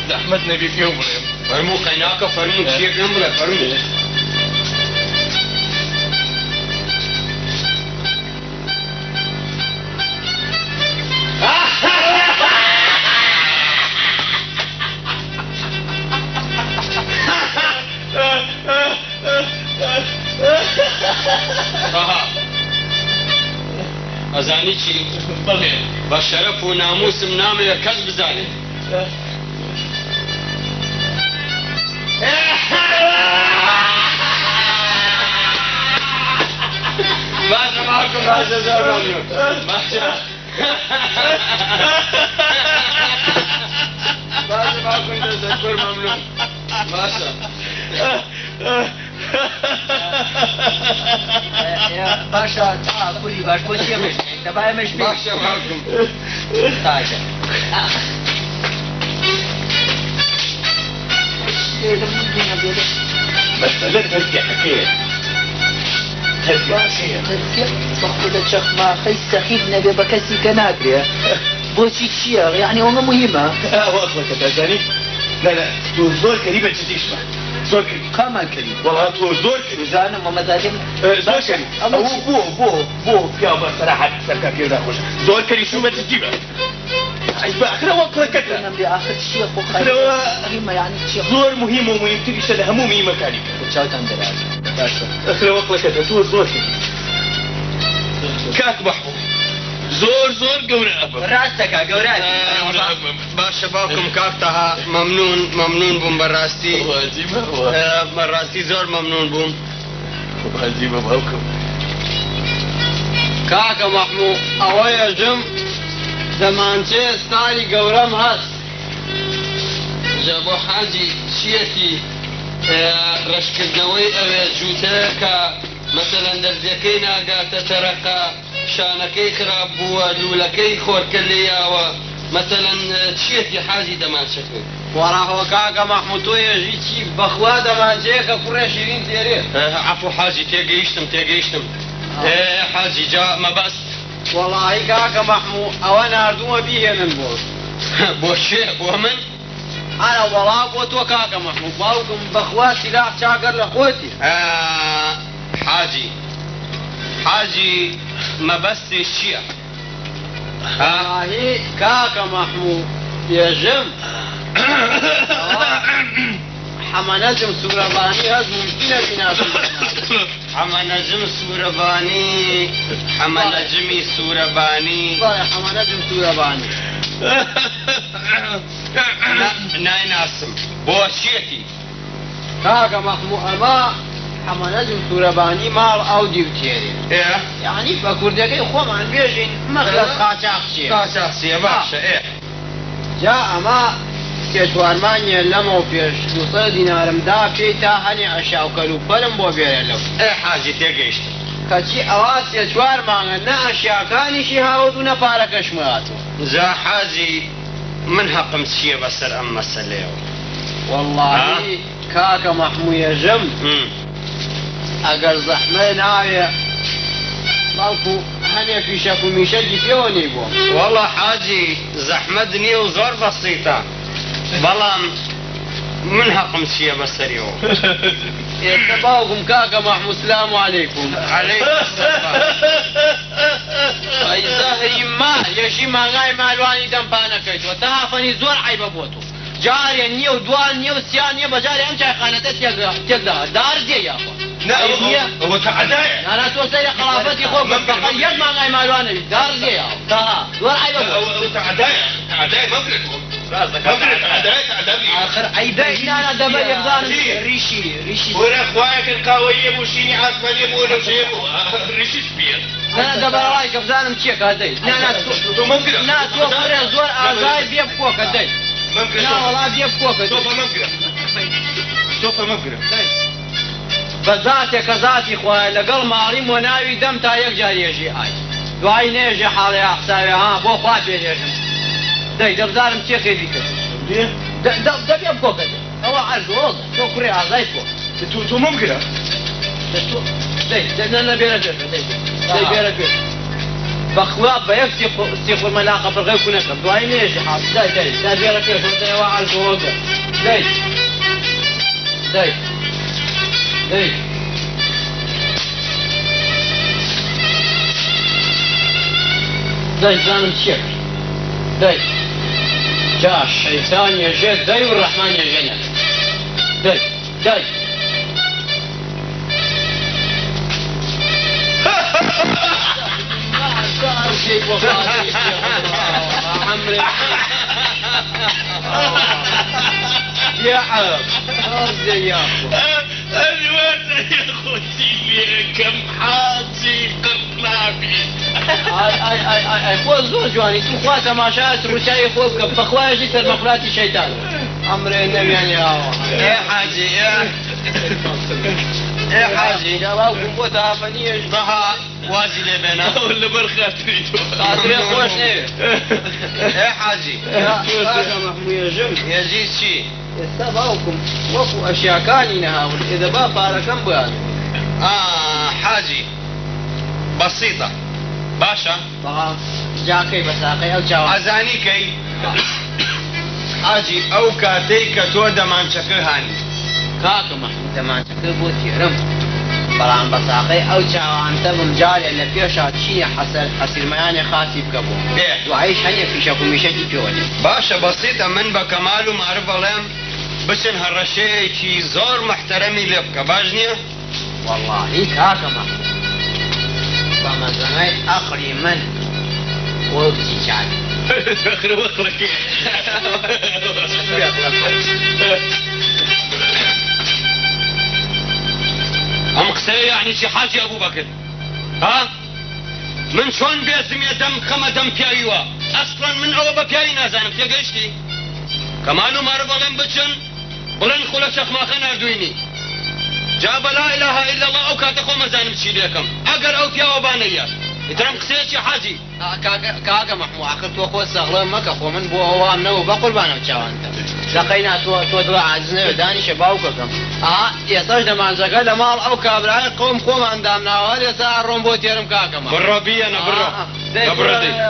زحمتنا بيك يوم فرمو قيناك فرمو كشيك نمرة فرمو أزاني شي بشرف وناموس منامي كذب زاني ماذا معكم هذا زمان ماذا معكم تذكر ممنوع ماشا باشا تا کوری باش بۆ چێ بشتین دەبایە مەش باشا معكم تاجە مسألة هذه حكاية بەخودە چەخماقەی سەخیف نەبێ بە کەسی کە ناکرێ بۆچی چییە یعنی ئەوە مهمە واخوك تازاني لا تو زور كريمة جديش زور كريم کامان کەری والله تو زور كريم زانم مەمەزادیم زور كريم بو يا بصراحة سركا كيف خوش زور كريم شو ما تجيبه اخر وقت كذا نمري آخر شيء خو مهمة يعني شيء زور مهم ومهم تري شد همومي مكانك وتشاوتان دراز اخر وقت كذا زور كاك محمود زور قورابم راستك قورابي باشا باكم كافتها ممنون بوم براستي براستي زور ممنون بوم عجيبة باكم كاكا محمود اويا جم زمانچه ستاری گورم هست جابو حاجی چیەتی ڕشکردنەوەی ئەوێ جووتەیە کە مەسەلەن دەردەکەی ناگاتە تەرەقە شانەکەی خراپ بووە لوولەکەی خۆرکە لێیاوە مثلا چیەتی حاجی دەمانچەکەی وەڕاهەوە کاکە مەحموود تۆ ێژی چی بەخوا دەمانچەیەکە کوڕە شیرین تێرێ عەفو حاجی تێگەیشتم حاجی جا مەبەست وەڵاهی کاکە مەحموود ئەوە ناردوومە بیهێنن بۆ شێ بۆ من ئەنە وەڵا بۆ تۆ کاکە مەحموود باوکم بەخوا سیلاح چاکەر لە خۆتی حاجی مەبەستێش چییە؟ والله كاكا محمود يا جم حما نجم سورباني هذا ممكن بنا حما نجم سورباني حما نجمي سورباني حما نجم سورباني ناي ناسم بوشيتي كاكا محمود أما حما نجم سورباني مال او ديوتيري يعني فكردكي خوم عن بيجين مخلص قاچاقشي باشا جا اما كشوارمانيا لما فيش 200 دينارم دا في تا هني عشاء وكلو فلم بو بيرلو حاجه تيجيشت كشي اواز كشوارمان نا اشياء كاني شي هاودو باركش ماتو زا حاجي من حق مسيه بسر ام مسليو والله كاكا محمود يا جم اگر زحمه ناوية مالكو هني في شاكو ميشجي فيوني بو والله حاجي زحمه دنيا وزور بسيطة بلام من حق مسيه بسريو يتباوكم كاكا محمود السلام عليكم عليكم السلام اي زهري ما يجي ما غاي مالواني دمبانا كيت وتهافني زور عيبه بوتو جاري نيو دوان نيو سيان نيو بجاري ام شاي خانته تيقدر دار دي يا اخو هو تعدايا انا توصل قرافتي خوك فقط يد ما غاي مالواني دار دي يا اخو دور عيبه بوتو تعدايا مبرد راسك تعدايا اخر عيبه انا دبل يقدر ريشي ورا اخوياك القويه مشيني عصبني مو ريشي سبير انا دبل رايك بزانم تشيك هدي لا توفر زور ازاي بيبكوك هدي لا والله بيبكوك سوف مقرا بذاتي كذاتي خويا لقل ماريم وناوي دم تا يك يجي هاي دعاي نيجي حالي حسابي ها بو خواتي يجي داي دبزارم تشيك هديك ده بيبكوك هو عرض واضح تو كري ازاي تو مقرا داي انا بيرجع داي بيرجع بخواب بيكسي سيخ الملاقة بالغير كنكم دعاي نيجي حاط داي بيرا كيف انت يا واعر زوجة داي زانم تشيك داي جا الشيطان يجيك داي والرحمن يجينا داي شيء وفادي عمري يا عم ارجع يا اخو الواد يا اخوتي كم حاجي قرنابي اي خو زور جواني تو خواته ما شاءت روشاي خوك بخوايا جيت المخلاتي شيطان عمري النبي يا حاجي يا حاجي جوابكم بوتا فنيش بها واجي لي بينا ولا برخاتري خاطري خوش نيه يا حاجي هذا محمود يا جم يا جيت شي يستبعوكم وفو اشياء كاني نهاول اذا باقى ركم بيان حاجي بسيطة باشا جاكي بساقي او جاوا ازاني كي حاجي او كاتي كتو دمانشكر هاني كاكا محمود دمانشكر بوتي رم بلان بساقي او جاوان تبم جاري اللي فيه شاتشي حسير مياني خاسي بكبو وعيش هني في شاكو ميشتي بيولي باشا بسيطة من بكمال ومعرف عليهم بسن هالرشي كي زور محترمي لبكا باجنية والله كاكا محمود بمزناي اخري من وقتي جاني اخري وخرك ام قسي يعني شي حاجة ابو بكر ها من شون بيسم يدم خما دم بيايوا اصلا من او بياي نازانم تيجيشتي كمالو ماربلن بچن بلن خلا شيخ ما خنا دويني جاب لا اله الا الله او كاتخو مزانم شي لكم اگر او تيا وبانيا ئیترم قسەیەکی حاجی کاکە مەحموود ئاخر تۆ خۆ سەغڵە مەکە خۆ من بۆ ئەوە ئەمنەوە بە قوربانم چاوانتە دەقەینا تۆ دڵ عاجز نەوێ دانیشە باوکەکەم ئێستاش دەمانجەکە لە ماڵ ئەو کابرای قەوم خۆمان دامناوە ئێستا ڕۆم بۆ تێرم کاکەمە بڕۆ بیەنە بڕۆ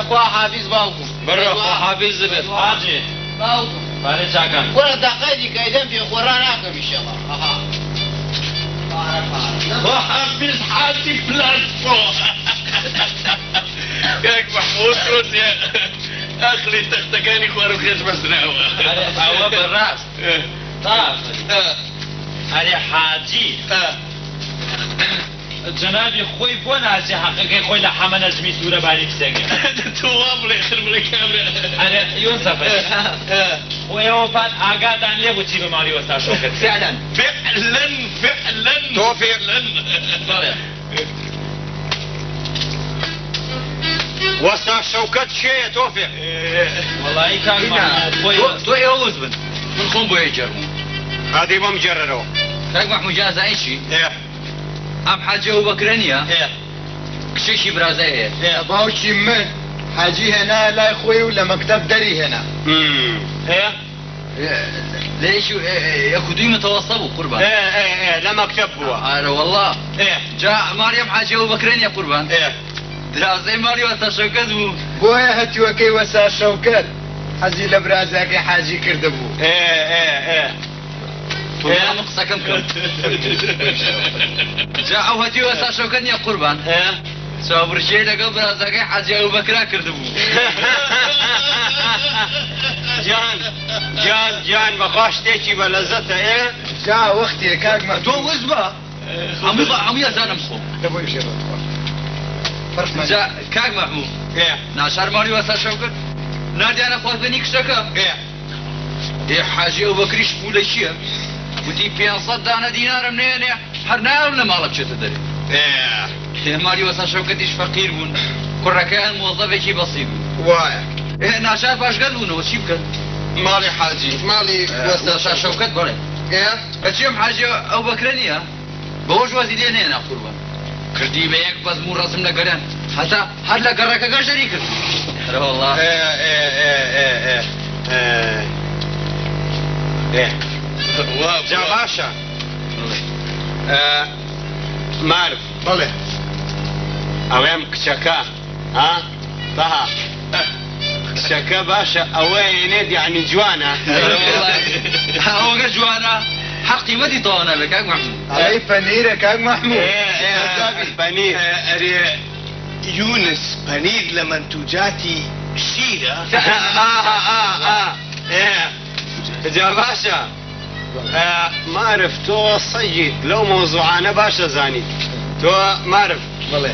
خوا حافیز باوکم بڕۆ خوا حافیز بێت حاجی باوکم بارێ چاکان وەرە دەقەیدی کەیدەم پێ خۆڕا ناکەم ئیشەڵا خوا حافیز حاجی پلاسپۆ کاک محمود ڕۆزیە ئاخری تەختەکانی خوارم خێش بەسراوە ئەوە بەڕاست هەرێ حاجی جەنابی خۆی بۆ ناچێ حەقەکەی خۆی لە حەمە نەجمی سوورەباری کسێگە تۆ وا بڵێ خرمڵی کامرە ئەرێ یۆسەفە خۆیەوە پات ئاگادان لێ بوو چی بە ماڵی وەستا شۆکرد فعلەن تۆ فعلەن بەڵێ وەستا شەوکەت شێیە تۆفێ وەڵی کاک تۆ ئێوەز بن من خۆم بۆ یەجەرموو ئادەی بەم جێرەرەوە کاک محمود جازایشی ئەم حاجە و بەکرە نییە کچێکی برازای هەیە باوکی من حاجی هێنا لای خۆی و لە مەکتەب دەری هێنا هەیە ليش ياخذوه متوسط قربان لا مكتب بوا انا والله جاء مريم حاجه وبكرين يا قربان دراسه مريم وتشوكت بويا هاتي وكي وسا شوكت حزي لبرازاكي حاجي كردبو يا مقصكم جاء هاتي وسا شوكت يا قربان صابر شيء لك برازاكي حاجه وبكرا كردبو جان بەخوا شتێکی بە لەزەتە جا وەختێ کاک تۆ وز بە هەموو ئەزانم خۆم کاک مەحموود ناشار ماڵی وەسا شەوکەت نادیانە خواردنی کشتەکە حاجی ئەوبەکریش پوولە چییە وتی 500 دانە دینارم نێنێ هەر نایەوم لە ماڵە بچێتە دەرێ ماڵی وەسا شەوکەتیش فەقیر بوون کوڕەکەیان مۆزەفێکی بەسیط بوو وایە ناشار باشگەل بوونەوە چی بکەن ماڵی حاجی ماڵی وەستا شەوکەت بڵێ بەچێم حاجی ئەو بەکرە نییە بەوەش وەزی لێ نێنا قوربان کردی بە یەک بەزم و ڕەزم لە گەران هەتا هەر لە گەڕەکەگە ژەری کرد والله جا باشە معرف بڵێ ئەوێم کچەکە تەها کچەکە باشە ئەوە هێنێت یعنی جوانە ئەوەگە جوانە حەقی وەدی تەوانا بە کاک محمود ئەی پەنیرە کاک محمود پەنیر ئەرێ یونس پەنیر لە منتوجاتی شیرە جا باشە معرف تۆ سەیی لەو مۆزوعانە باشە زانیت تۆ معرف بڵێ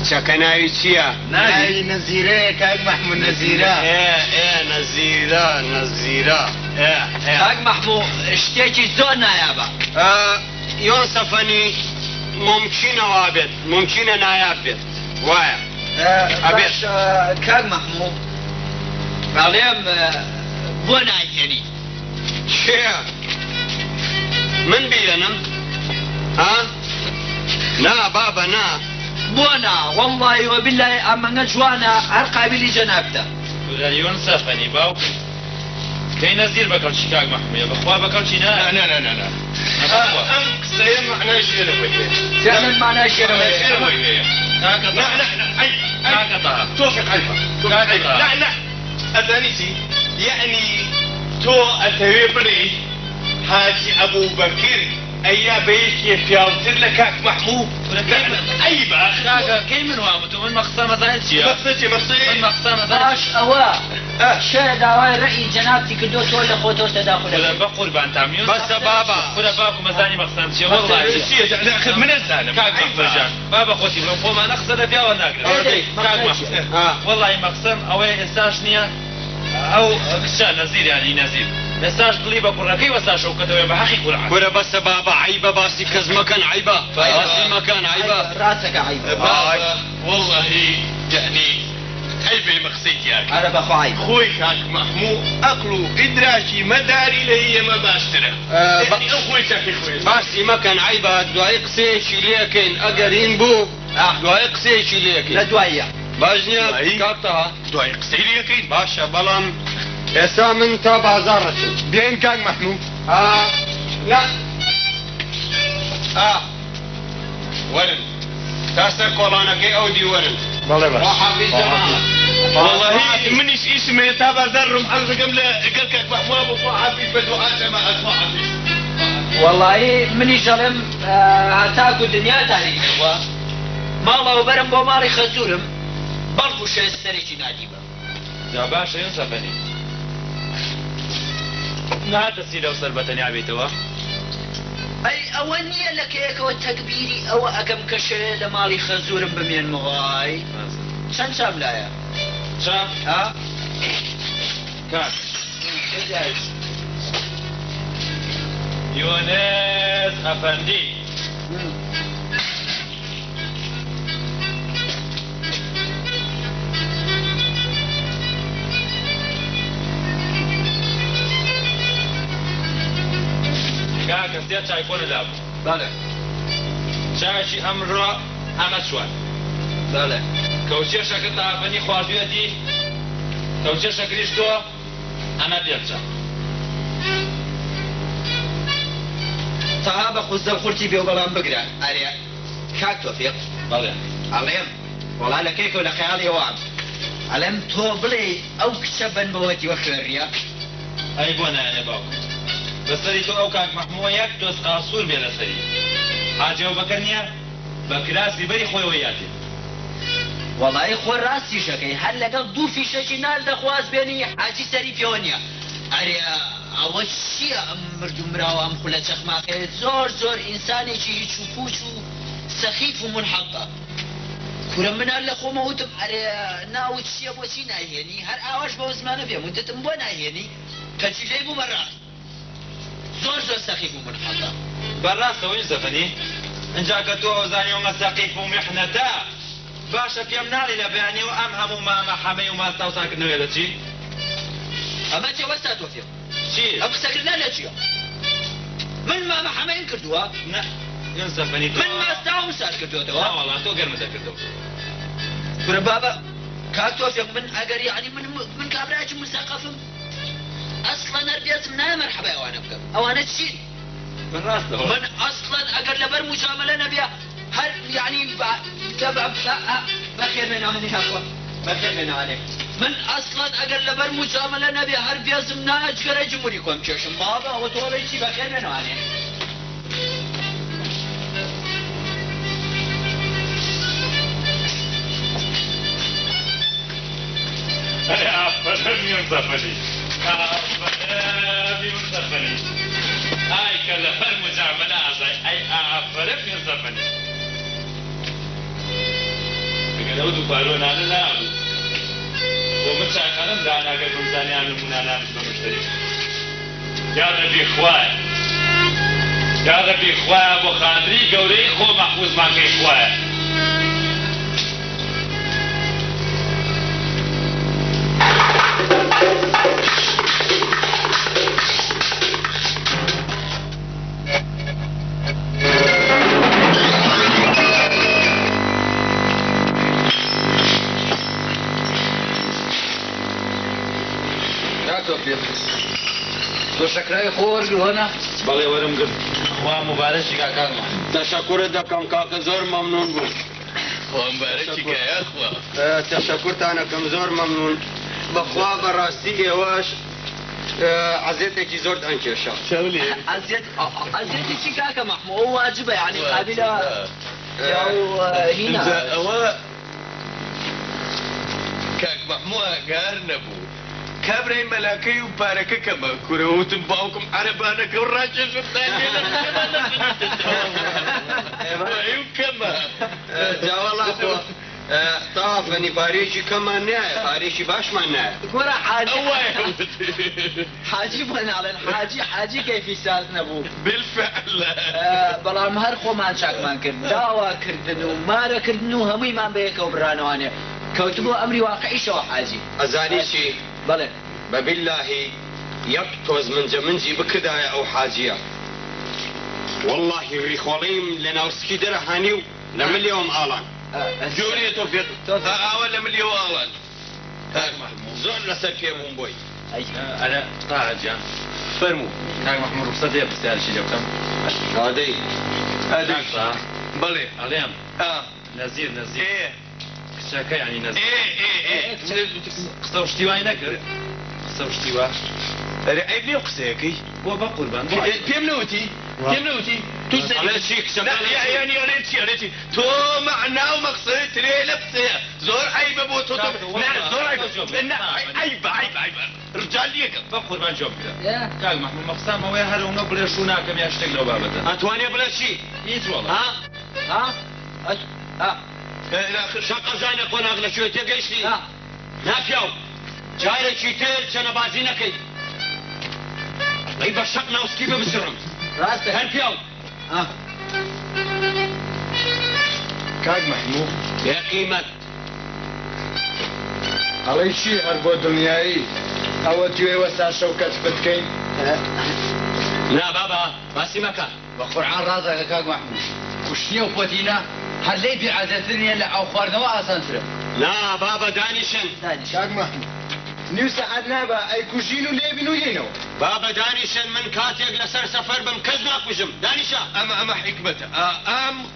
کچەکە ناوی چییە؟ ناوی نەزیرەیە کاک محمود نەزیرە نەزیرە کاک محمود شتێکی زۆر نایابە یۆسەفەنی ممکنەوە بێت ممکنە نایاب بێت وایە باش کاک محمود بەڵێم بۆ نایهێنی چێە؟ من بیرەنم؟ نا بابە نا بۆنا والله وبالله ئەمەنە جوانە هەر قابلی جەنابتە یۆن سەفەنی باوکم کەی نەزیر بەکەڵکی کاک محموودە بەخوا بەکەڵکی نا ئەم قسەیە معنای ژێرەوەی فعلا معنای ژێرەوەی توفق عيفا لا أزانيتي يعني تو أتوي بلي حاجي أبو بكر أيا بيك يفياوتر لكاك محمود أي باخ كي من وامتو من مقصامة ذاتي من مقصامة باش ئەوە شێ داوای ڕێی جەنابتی کردو تۆ لە خۆتۆ تەداخل بقربان تامیون بس بابا خدا باكو مزاني مقصام شيء والله أخذ من الزانم كاك محمود بابا خوتي بقوم أنا أقصد فيها وناقل كاك محمود والله مقصام أوي إنساش نيا أو كشان نزير يعني نزير إنساش قليبة كركي وساش وكتوي بحقي كرعة كرة بس بابا عيبة باسي كز مكان عيبة باسي مكان عيبة راسك عيبة والله يعني عيبة مقصيتياك أنا بخو عيب خوي كاك محمود أقلو إدراجي مداري لهي ما باشترة يعني أخوي تاكي خوي باسي مكان عيبة دعي قسيشي ليكن أقرين بو دوای قسەیەکی لێکەی لە دواییە باش نییە کاکتەها دوای قسەی لەکەین باشە بەڵام ئێستا من تا بازار ڕچم بێن کاک مەحموود وەرن تا سەر کۆڵانەکەی ئەو دی وەرن بەڵێ باش حافظ جەمال والله منیش ئیسمێ تا بازار ڕم حەزەکەم لە گەل کاک مەحموود بۆ حافظ بەدوعا جەماعەت حافظ والله منیش ئەڵێم هەتاکو دنیا تاریکەوە ماڵەوە بەرم بۆ ماڵی خەزورم بەڵک و شێ سەرێکی نادیبە جا باشە یون سەفەنی نهاتەسی لەو سەر بەتەنیا بێتەوە ئەی ئەوە نییە لە کەیەکەوە تەکبیری ئەوە ئەگەم کەشێ لە ماڵی خەزورم بمێنمەوەی چەند چام لایە چا کاک یونس ئەفەندی کاکە سێ چای خۆنە دابوو بەڵێ چایەکی ئەمڕۆ ئەمە چوار بەڵێ کەوچێشەکە تافەنی خواردوێتی کەوچێشەکریش تۆ ئەمە پێبچە تەها بە خوزە قورتی بێ و بەڵام بگرە ئەرێ کاک تۆفیق بەڵێ ئەڵێم وەڵا لە کێکە و لە خەیاڵی ئەوام ئەڵێم تۆ بڵێ ئەو کچە بنبەوەتی خوێڕیە ئەی بۆ نایەنێ باوکم بەسەری تۆ ئەو کاک مەحمووە یەک دۆست ئاسوور بێ لەسەری حاجەوە بەکەر نییە بە کراسی بەری خۆیەوە یاتێ وەڵی خۆ ڕاستی شەکەی هەر لەگەڵ دوو فیشەکی نال دەخواست بێنی حاجی سەری پێوە نییە ئەرێ ئەوە چییە ئەم مردوو مراوە ئەم خولە چەخماقەیە زۆر ئینسانێکی هیچ و پوچ و سەخیف و منحەقە کورە منال لە خۆمە وتم ئەرێ ناوت چییە بۆچی ناهێنی هەر ئاواش بەو زمانە بێم وتتم بۆ ناهێنی کەچی لێی بوومە ڕاست زۆر سەخیف و منحەقە بەڕاستەوە یون سەفەنی ئەنجا کە تۆ ئەوزانیەوە سەقیف و میحنەتە باشە پێم ناڵی لە بەیانیەوە ئەم هەموو مامە حەمەی و ماستا و ساکردنەوەی لە چی؟ ئەمە چێ وەستا تۆفیق چی؟ ئەم قسەکردنا لە چییە؟ من مامە حەمەیم کردووە؟ نە یون سەفەنی تۆ من ماستاوم سار کردوێتەوە؟ وەڵا تۆ گەرمەتە کردەوە کورە بابە کاک تۆفیق من ئەگەر یعنی من کابراایکی مستەقەفم ئەسڵەن هەربێزم نایە مەرحەبای ئەوانە بکەم ئەوانە چین؟ بەڕاستەوە من ئەسڵەن ئەگەر لەبەر موجامەلە نەبێ هەر یعنی بەخێر بێنەوانێ هاخوا بەخێر بێنەوانێ من ئەسڵەن ئەگەر لەبەر موجامەلە نەبێ هەر بێزم نایە جگەرە جمهوری کۆم کێشم بابە ئەوە تۆڵی چی بەخێر بێنەوانێ ئافرەت یون سەفەنی ئافرەت یون سەفەنی ئای کە لەبەر موجامەلە ئازای ئەی ئافرەت یون سەفەنی ئەگەر ئەو دوو پارۆنانە نابوو بۆ من چاکانم داناگەر بمزانیان نمونانانش بە مشتری یا ڕەبی خوایە یا ڕەبی خوایە بۆ خاندری گەورەی خۆ مەحفوظمانکەی خوایە تۆ شەکرای خۆ وەرگرۆنە؟ بەڵێ وەرم گرت خوا مبارەکی کاکانمان تەشەکورت دەکەم کاکە زۆر مەمنون بوو مبارەکی کایەخوا تەشەکورتان زۆر مەمنون بەخوا بەڕاستی ئێوەش عەزیەتێکی زۆر ئەنکێشە چاولی عەزیەتێکی کاکە مەحموو واجبە یعنی قابلە هینە ئەوە کاک مەحموو ئاگار نەبوو کابرای مەلاکەی و پارەکە کەمە کوورەوتم باوکم عەرەبانەکە و ڕاکێشتانی کەمە جاوەڵا خۆ تافەنی پارێکی کەمان نایە پارێکی باشمان نایە گۆرە حاجی بۆ ناڵێن حاجی کەیفی ساز نەبوو بالفعل بەڵام هەر خۆمان چاکمان کرد داواکردن و مارەکردن و هەموویمان بەیەکەوە بڕانەوانێ کەوتبوو ئەمری واقعیشەوە حاجی ئەزانی چی؟ بەڵێ بەبیللاهی یەک تۆز منجی بکردایە ئەو حاجیە واللهی ڕیخۆڵیم لە ناوسکی دەرەهانی و لە ملیەوەم ئاڵان جوري توفيق ولا ملي والله كاك محمود زور لسر كيبون بوي انا طاعة جان فرمو كاك محمود رخصتي بستاهل شي لو كم هادي بلي عليهم نزير ايه كشاكا يعني نزير ايه قصة وشتيواي نكر قصة وشتيوا عيب لي قسيكي بو بقربان كم نوتي تو على شيك لا يعني عليتي تو معنا ومقصد تري لبسه زور عيب ابو تو لا زور عيب رجال ليك بقربان جوب كده كاك محمود مقسام هو هر ونبل شونا كم يشتغل لو بابته اتواني بلا شيء يت والله شقه زانه قونا اغلى شويه تقيشني نافيو جاي شيتر كان بازينك طيب شقنا وسكيبه بسرعه راسك كان فيو كاك محمود يا قيمة علي شي هربو دنياي او تيوي وسع شوكة فتكين لا بابا باسي مكان بقرعان راسك كاك محمود وشني وبوتينا هل بي عزتني لا او خواردوا اسانتر لا بابا دانشن كاك محمود نيو ساعد نابا اي كوشينو ليبنو ينو بابا دانشن من كاتيق لسر سفر بمكزناك بجم دانشا اما حكمته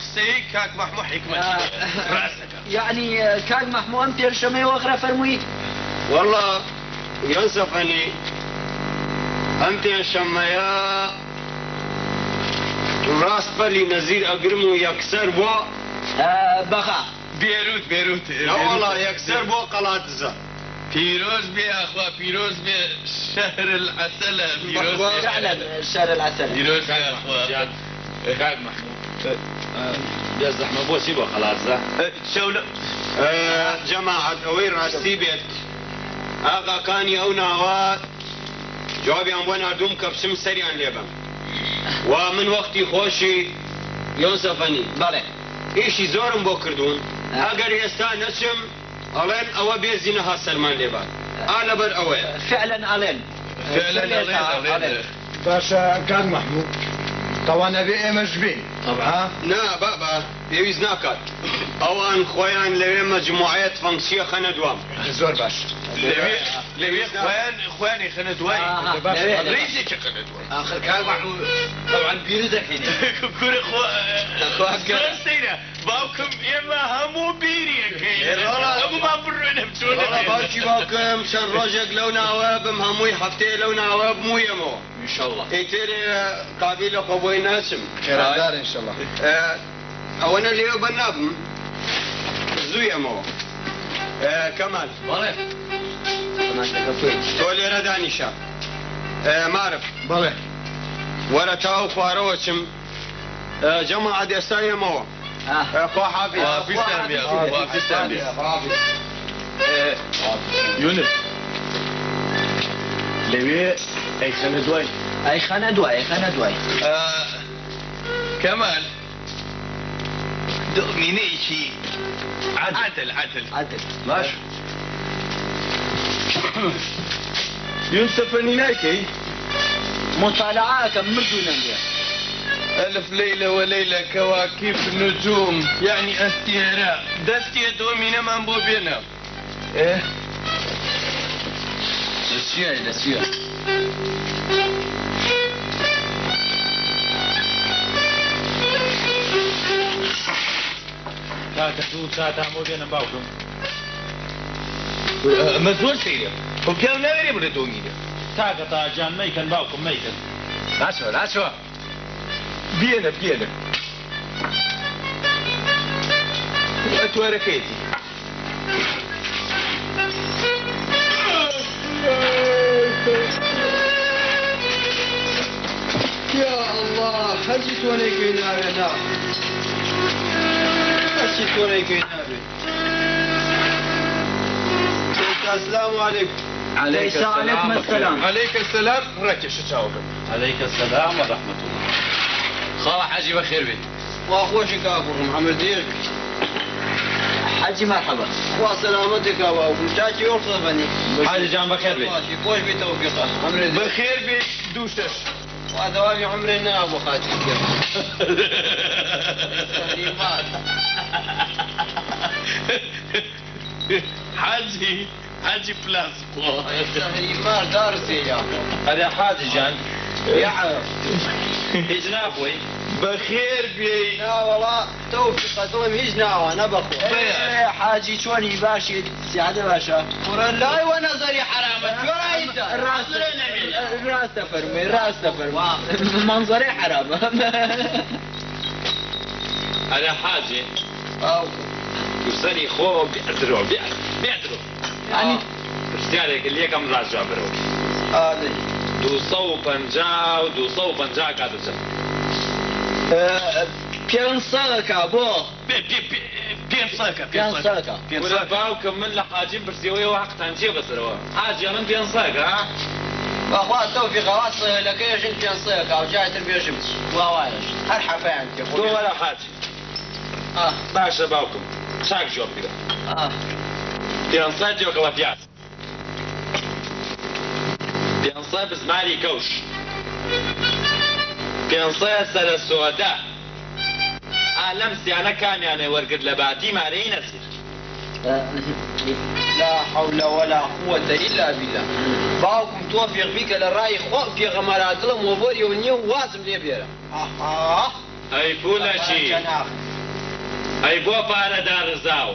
قسي كاك محمود حكمته راسك يعني كان محمود بيرشمي وغرا فرموي والله يوسف اني انت يا شمايا راس بالي نزير اقرمو يكسر بو بخا بيروت لا والله يكسر بو قلات الزهر فيروز بي اخوة فيروز بي شهر العسل فيروز فعلا شهر العسل فيروز بي اخوة كاك محمود يا زحمة بو سيبو خلاص شولة جماعة اوين راستي بيت اغا كاني او ناوات جوابي عن وانا دوم كبسم سريعا ليبا ومن وقتي خوشي يوسفني بله ايشي زورم بو كردون اگر يستا نسم الين او بيزينها سلمان ليبا انا بر اوي فعلا الين فعلا باشا كاك محمود طبعا ابي امجبي طبعا نا بابا بيويز ناكات اوان خويان لوي مجموعات فانكسيه خنا دوام زور باش لبي اخواني خنا دواي ريزي خنا دواي اخر كاك محمود طبعا بيرزك هنا كل اخوان سينا باوكم اما همو بيريك ابو ما برنا بتونا والله باكي باكم شن روجك لو ناواب هموي حفتي لو ناواب مو يمو ان شاء الله ايتر قابيل قبوي ناسم خير ان شاء الله اولا اليوم بنابم زويا مو كمال والله تولي رداني شاب معرف بله ورا تاو فاروشم جماعة دستايا مو اخو حافظ وافي سامي يونس لبي اي خنا دواي اي خانه دواي كمال دؤمني شيء عدل ماشي يوسف نيناكي مطالعة كم مردونا ألف ليلة وليلة كواكب النجوم يعني استيراء دستي دومينا من بوبينا ايه لسيا تاكتو ساتا مودينا باوكم مزور سيريا وبكام نغري بردومينا تاكتا جان ميكن باوكم ميكن ناسوا بينا اتواركيتي يا الله حجيت وليك نار يا نار حجيت وليك نار السلام عليكم عليك السلام عليك السلام ركش تشاوبك عليك السلام ورحمة الله خوا حاجي بخير بي واخوشي كافر محمد ديرك حاجي مرحبا وسلامتك يا ابو تاجي يوصفني حاجة جان بخير بي كوش بتوفيقه عمري بخير بي دوشش وادواني عمرنا ابو خاتم حاجي فلاس بۆ مار دارسي يا ئەرێ حاجی جان يا هیچ نابووی بەخێر بێی لا والله توفيق دڵم هیچ ناوە نەبەخۆ حاجی چۆنی باشی سیادە باشە لا ونظري حرامة جرايته ڕاستە فەرمووی ڕاستە فەرمووی منزەرەی حرامە ئەرێ حاجی أو تووسەری خۆ بێدرۆ بێدرۆ ینی پرسیارێکی لێکم ڕاجا برەوە هذه 250 و 250 کاتە چەند 500 بۆ 500 وەرە باوکم من لە حاجیم پرسیەوەیەوە حەقتان چێ بەسەرەوە حاجی من 500 ها بأخوة توفيق واصل لك ايش انت ينصيك او جاي تربيه شمس واوايش هر حفا انت تۆ وەرە حاجی باشە باوکم چاک جۆب بیرە 500 جۆکەڵە پیاز 500 بزماری کەوش 500 سەرە سۆدا لەم سیانە کامیانێ وەرگرت لە باتی مارەی نەسیر لا حول ولا قوة إلا بالله باوكم توفيق بك للرأي خو في غمرات لهم وفوري ونيو واسم لي بيرا ئەی پوولەچی ئەی بۆ پارەدار ڕزاو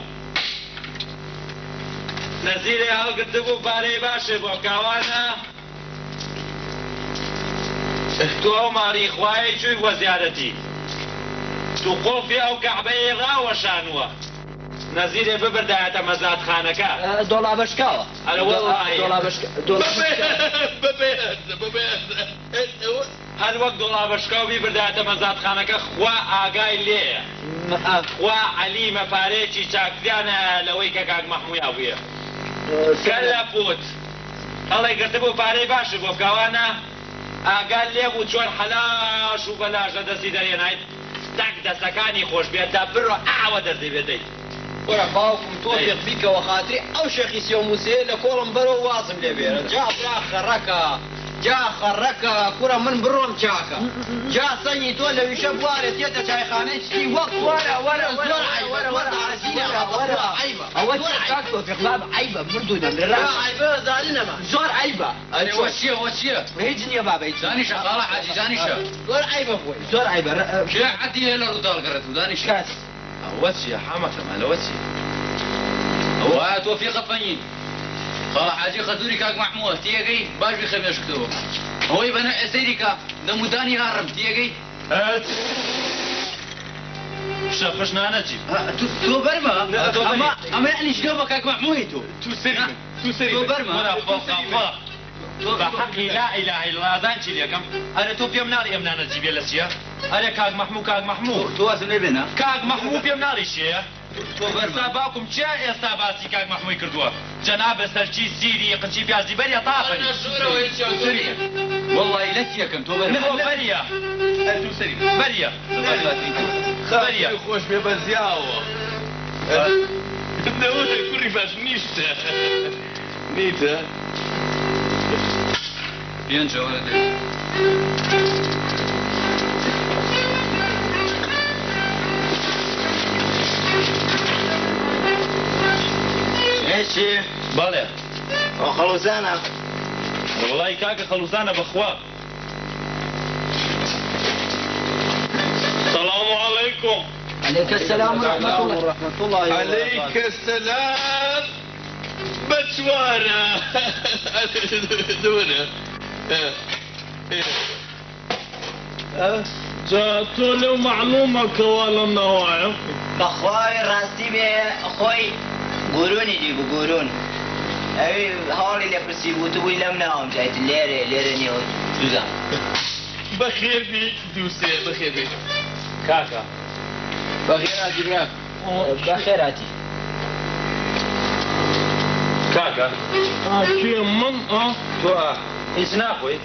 نەزیرێ هەڵگرتبوو پارەی باشێ بۆ کاوانە تۆ ئەو ماڕی خوایە چووی بۆ زیارەتی تو قۆفی ئەو کەعبەیە ڕاوەشانووە نەزیرێ ببردایەتە مەزادخانەکە دۆڵا بەشکاوە هەر وەک دۆڵا بەشکاو بیبردایەتە مەزادخانەکە خوا ئاگای لێیە خوا عەلیمە پارەیەکی چاکدیانە لەوەی کە کاک مەحموویا بوویە کە لە پوت هەڵی گرتبوو پارەی باشە بۆ بکاوانە ئاگال لێبوو چۆن حەلاش و بەلاشە دەستی دەرێنایت تاک دەستەکانی خۆش بێتە بڕۆ ئاوە دەردەی بێدەیت ورا باوكم توفيق بك وخاطري او شيخي سيو موسى لكولم برو واصم لي بيرا جا برا خركا جا خركا كرة من بروم شاكا جا سني تولى ويشب وارد يدا شاي خانه شي وقت ورا عيبه اول شيء تاكتو في خلاب عيبه بردونا عيبه زعلنا ما زور عيبه انا وشيه هيجني يا بابا زاني شغالة حاجي زاني شا زور عيبه بوي زور عيبه شا عدي هلا الردال قرأت زاني شا كاس وسي حمك ما وسي هو توفيق فني خلا حاجي خدوري كاك محمود تيجي باش بخميش كتبه هو يبنى سيريكا دموداني هارم تيجي شافش نانجي تو برما اما يعني شلون كاك محمود تو سري تو برما ولا فوق بحقي لا اله الا الله دانشي ليكم انا تو بيوم ناري ام نانجي بيلسيا انا كاك محمود تو اسمي بنا كاك محمود بيوم ناري شيء باوكم چه ئێستا باسی کاک مەحمووی کردووە جەنابە سەرچی سیری قنچی پیازی بەریە تاقنی والله لك يكم تو بەریە بەریە بەریە خۆش بێ بەزیاوە نەوەی کوڕی باش نیشتە نیتە بينجا ولدي ايشي بەڵێ وخلوزانا وڵی کاکە خەلوزانە بەخوا سەلام عەلەیکم عليك السلام ورحمة الله عليك السلام بچوانە دوورە جا تۆ لەو معلومەکەوە لەم ناوایە بەخوای ڕاستی بێ خۆی گورونی دی بوو گورون ئەوی هەواڵی لێ پرسی بوو تو بووی لەم ناوم جایت لێرە نیوە دووزە بەخێر بی دووسێ بەخێر بێت کاکە بخير براك بخيراتي کاکە کێ من تۆ هیچ ناخۆی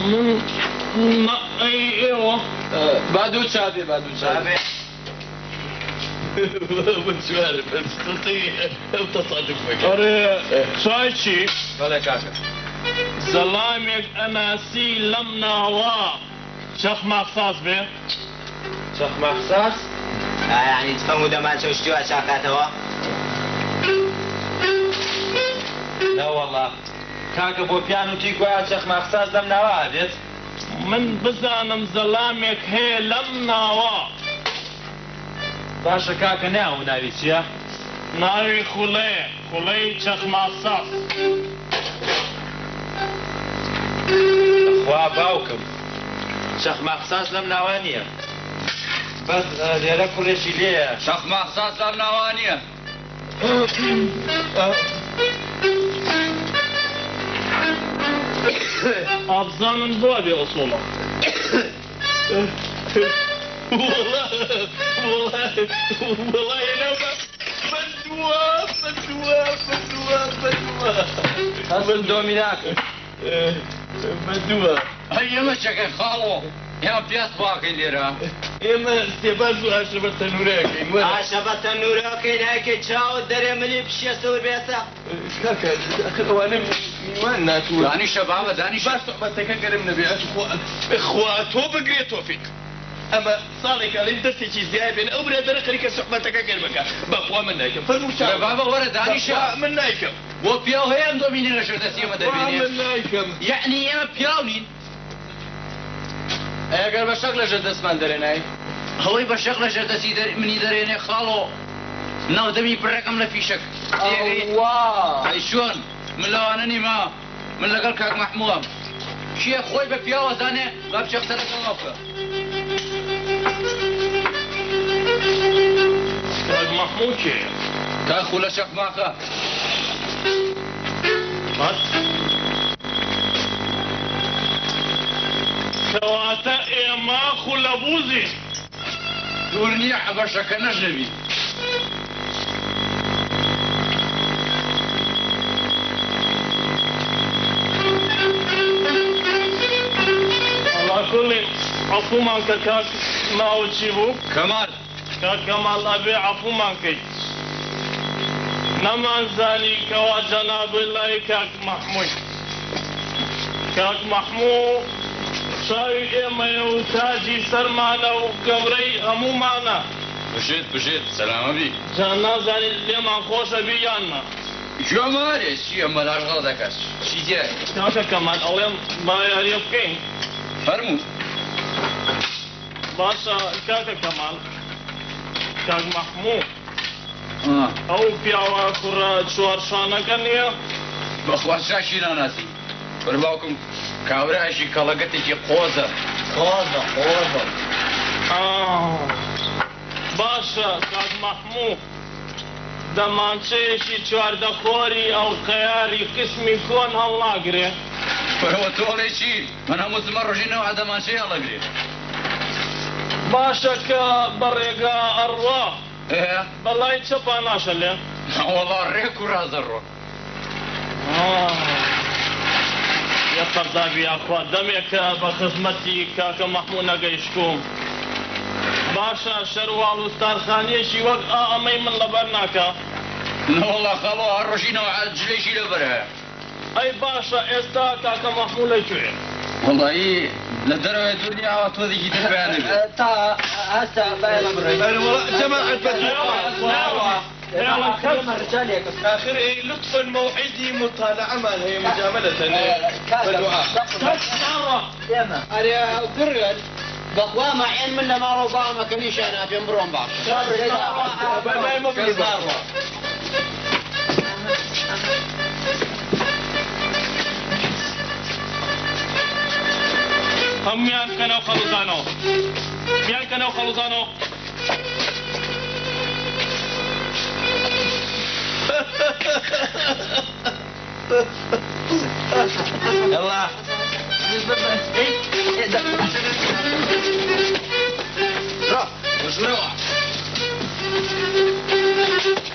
من ئێوە بادو شابي چاوێ بچوانە بەسقڵی ئەو تەسادفەکە ئەرێ چای چی بەڵێ کاکە زەڵامێک ئەناسی لەم ناوە شەخ ماخساس بێ چەخ مەخساس یعنی تفەمو دەمان چەوشتیوە چاکاتەوە لا والله کاکە بۆ پیان وتی گویا چەخ مەخساس لەم ناوە بێت من بزانم زەلامێک هەیە لەم ناوە باشە کاکە ناو ناوی چییە؟ ناوی خوڵەی چەخ مەخساس خوا باوکم چەخ مەخساس لەم ناوە نییە بەس لێرە کوڕێکی لێیە شەخ مەخساس لەم ناوە نییە ئابزانن بۆ بێ ئوسوڵە هەزم دۆمی ناکەن بەدووە هەی ئێمە چەکەی خاڵۆ ئێمە پیاس باکەین لێرە ئێمە سێباز و ئاشە بە تەنورەکەین ئاشە بە تەنورەکەی ناکەی چاوت دەرێ ملی پشیە سەور بێتە کاکە ئەوانە میوان ناتوە دانیشە بابە دانیشە باش سۆحبەتەکە گەرم نەبێ خوا تۆ بگرێت تۆفیق ئەمە ساڵێکە لەی دەستێکی زیای بێن ئەو برادەرە خەریکە سۆحبەتەکە گەرمەکە بەخوا من نایکەم فەرموو بابە وەرە دانیشە من نایکەم بۆ پیاو هەیە ئەم دۆمینێ لە شەردەستی ئێمە دەبینێت من نایکەم یعنی ئێمە پیاو نین ئەگەر بە شەق لە ژە دەستمان دەرێنای هەوەی بە شەق لە ژەردەستی منی دەرێنێ خاڵۆ ناودەمی پڕەکەم لە فیشک ئەی شۆن من لەوانە نیما من لەگەڵ کاک مەحمووەم کیە خۆی بە پیاوە زانێ با بچێ قسەرەکەم بکە کاک مەحموود کێیە کاک خولە چەقماقە کەواتە ئێمە خولەبووزی دوور نییە حەبەشەکە نەژەوی كل عفومان كاك ما وتشيبو كمال كاك كمال أبي عفومان كي نمان زاني كوا جناب الله كاك محمود كاك محمود شاي إما يوتاجي سرمانا وقبري همو معنا بشيت سلام أبي جانا زاني اللي ما خوش بيانا جمالي شي أما الأشغال ذاكاش شي جاي كاك كمال أولا ما يريبكين فرمو باشا كاكا كمال كاك محمود او پیاوا كرة شوارشانا كنيا بخوار شاشي ناناسي برباوكم كاوراشي كلاقتشي قوزة باشا كاك محمود دمانچەیەکی چواردەخۆری ئەو قەیاری قسمی کۆن هەڵناگرێ بەرەوە تۆڵێکی من هەموو زمە ڕۆژینەوە دەمانچەی هەڵەگرێ باشە کە بەڕێگا ئەڕوا بەڵای چەپا ناشە لێ وەڵا ڕێک و ڕازەڕۆ یە قەردابی یاخوا دەمێکە بە خزمەتی کاکە مەحموود نەگەیشتوم باشە شەرواڵ و ستارخانیەکی وەک ئەمەی من لەبەر ناکە وەڵا خەڵۆ هەر ڕۆژینەوە جلێکی لەبەرە ئەی باشە ئێستا کاکە مەحموود لەکوێ وەڵایی لە دەرەوەی دوورنیاوە تۆدێکی دەربیانە بێت تا هەستا باێمە بڕێ جەماعەت آخر لطفا موعدي مطالعة ما هي مجاملة بدعاء أريا قرر بخوا معين من لما ربما ما كنيش أنا في مبروم بعض هم میان کنو خلوزانو يلا وشروع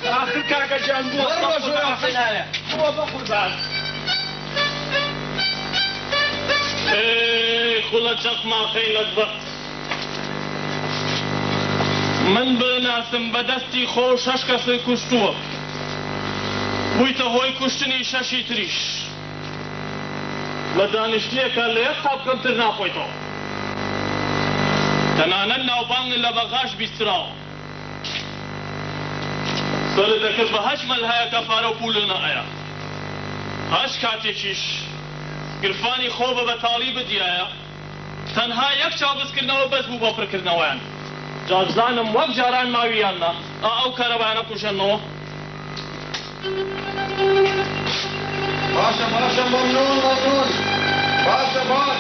آخر كاكا جان هو بخور بعد خلا چقما خیلت وقت من بناسم بەدەستی خۆ شەش کەسێ کوشتووە بوویتە هۆی کوشتنی شەشی تریش لە دانیشتیەکە لە یەک قاپ کەمتر ناخۆیتەوە تەنانەت ناوبانگ لە بەغاش بیستراوە بەردەکرد بە هەش مەلهەیە کەفارە و پول نەئەیە هەش کاتێکیش گرفانی خۆ بە بەتاڵی بدیایە تەنها یەک چاوبزکردنەوە بەس بوو بۆ پڕکردنەوەیان جازانم وەک جاران ماویاننا ئەو کارەبایانە کوژێنەوە باشە باشە مەمنون مەمنون باشە باش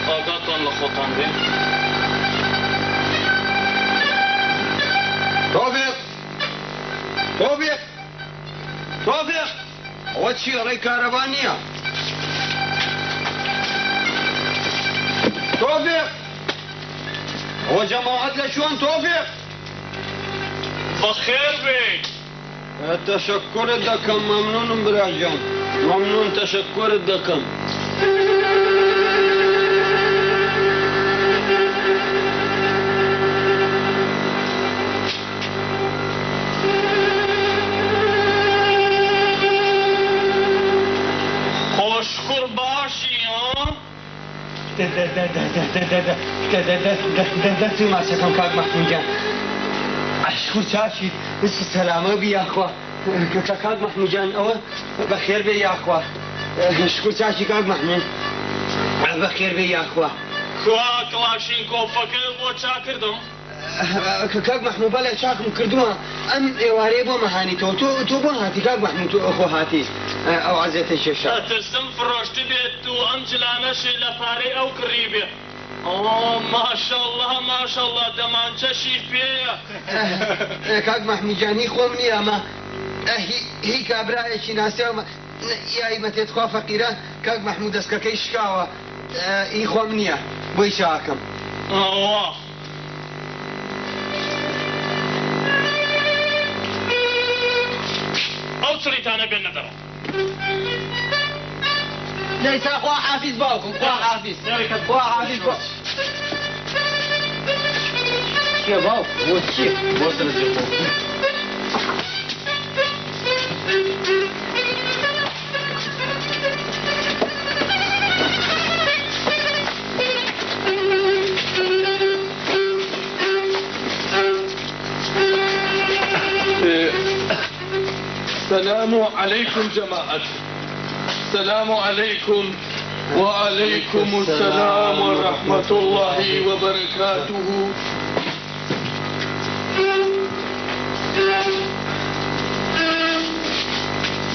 ئاگاتان لە خۆتان بێ تۆفیق تۆفیق تۆفیق ئەوە چی ئەڵەی کارەبا نییە تۆفیق ئەوە جەماعەت لە چۆن تۆفیق بەخێر بێ تەشەککۆرت دەکەم مەمنونم براجان مەمنون تەشەککۆرت دەکەم خۆشکوڕ باشی دەستی ماچەکەم کاک مەحموودجان عەشقور چاچی سەلامە بی یاخوا کاک مەحموودجان ئەوە بەخێر بێ یاخوا شکور چاچی کاک مەحموود بەخێر بێ یاخوا خوا کڵاشین کۆفەکە بۆ چاکردم کاک مەحموود بەڵێ چاکم کردووە ئەم ئێوارەیە بۆ مەهانیتەوە تۆ بۆ هاتی کاک مەحموود خۆ هاتی ئەو عەزیەتە کێشە ئەترسم فرۆشتی بێت و ئەم جلانەشی لە پارەی ئەو کڕی بێ ماشەڵڵا ماشەڵڵا دەمانچەشی پێیە کاک مەحموودجانی خۆم نییە ئەمە هی کابرایەکی ناسیاومە یایمەتێت خوا فەقیرە کاک مەحموود دەستکەکەی شکاوە هی خۆم نییە بۆی چاکەم ئەو چڕیتانە بێن نەدەڕە ليس خوا حافظ باوكم خوا حافظ خوا حافظ باوكم يا باو هو الشيخ وصل الجمهور السلام عليكم جماعة السلام عليكم وعليكم السلام ورحمة الله وبركاته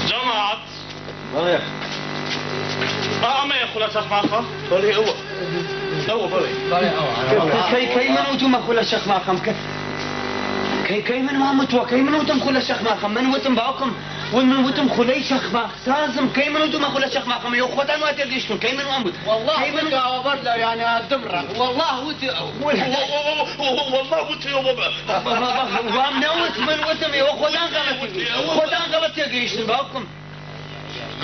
جماعة أما يقول شيخ ماخم بلي هو بلي كي من وتم أخولا شيخ ماخم كي من وامتوا كي من وتم خلا شيخ ماخم من وتم باكم ومن وتم خلي شيخ ماخ سازم كي من وتم أخولا شيخ ماخم يا أخوتان ما تدريشون كي من وامت والله كي من قاوبت له يعني الدمرة والله وتي والله وتي وام نوت من وتم يا أخوتان غلط تدريشون باكم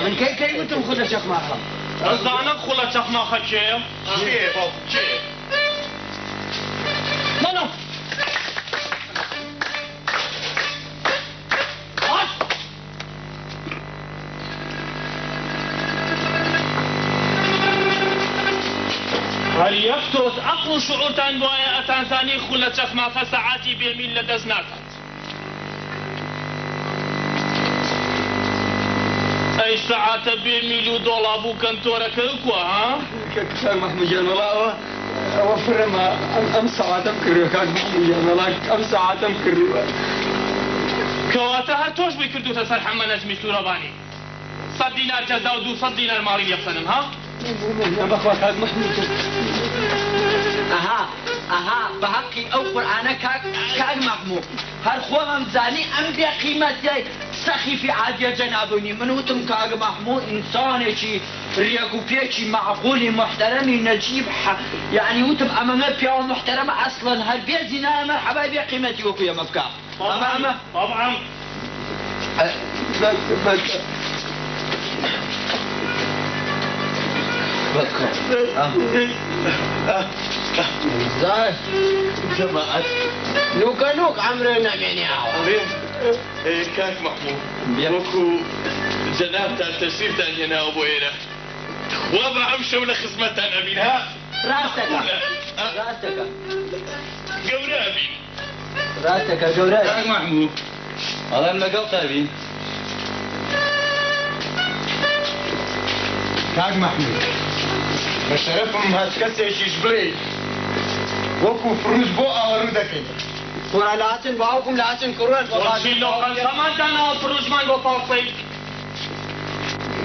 من كي وتم خلا شيخ ماخم أزانا خلا شيخ ماخم شيء شيء منو هل يفترس أقل شعورتان بوايا أتانساني خلة شخما فساعاتي بيميل لدزناكت أي ساعات بيميل دولابو كنتورة كركوا ها؟ كاك محمود والله أوفر ما أم ساعات أمكر كاك محمود والله أم ساعات أمكر كواتها توش بيكردو تسرح من نجمي سورباني 100 دينار جزاء و 200 دينار مالي يقصنم ها؟ بخوا كاك محمود ئەها بە حەقی ئەو قورئانە کاک مەحموود هەر خۆمم زانی ئەم بێ قیمەتیای سەخیفی عادیە جەنابوونی من وتم کاک مەحموود ئینسانێکی ڕێک و پێکی معقولی محتەرەمی نەجیب یعنی وتم ئەمەمە پیاوە محتەرەمە ئەسڵەن هەر بێ زینایە مەرحەبا بێ قیمەتی وەکو ئێمە بکە ئەمە طبعا جماعة نوك عمرنا مينياو كاك محمود وكو جنابتا تشريفتان هنا أبو إيرا وضع أمشوا لخدمتان أمينها راسك قورا أمين راتك يا جورات كاك محمود والله لقل طيبين كاك محمود بشرفهم هتكسيش بلي وكو فروز بو آورو دكين ورا لاتن باوكم لاتن كروان وشي لو كان زمان دانا فروج من بو باوكي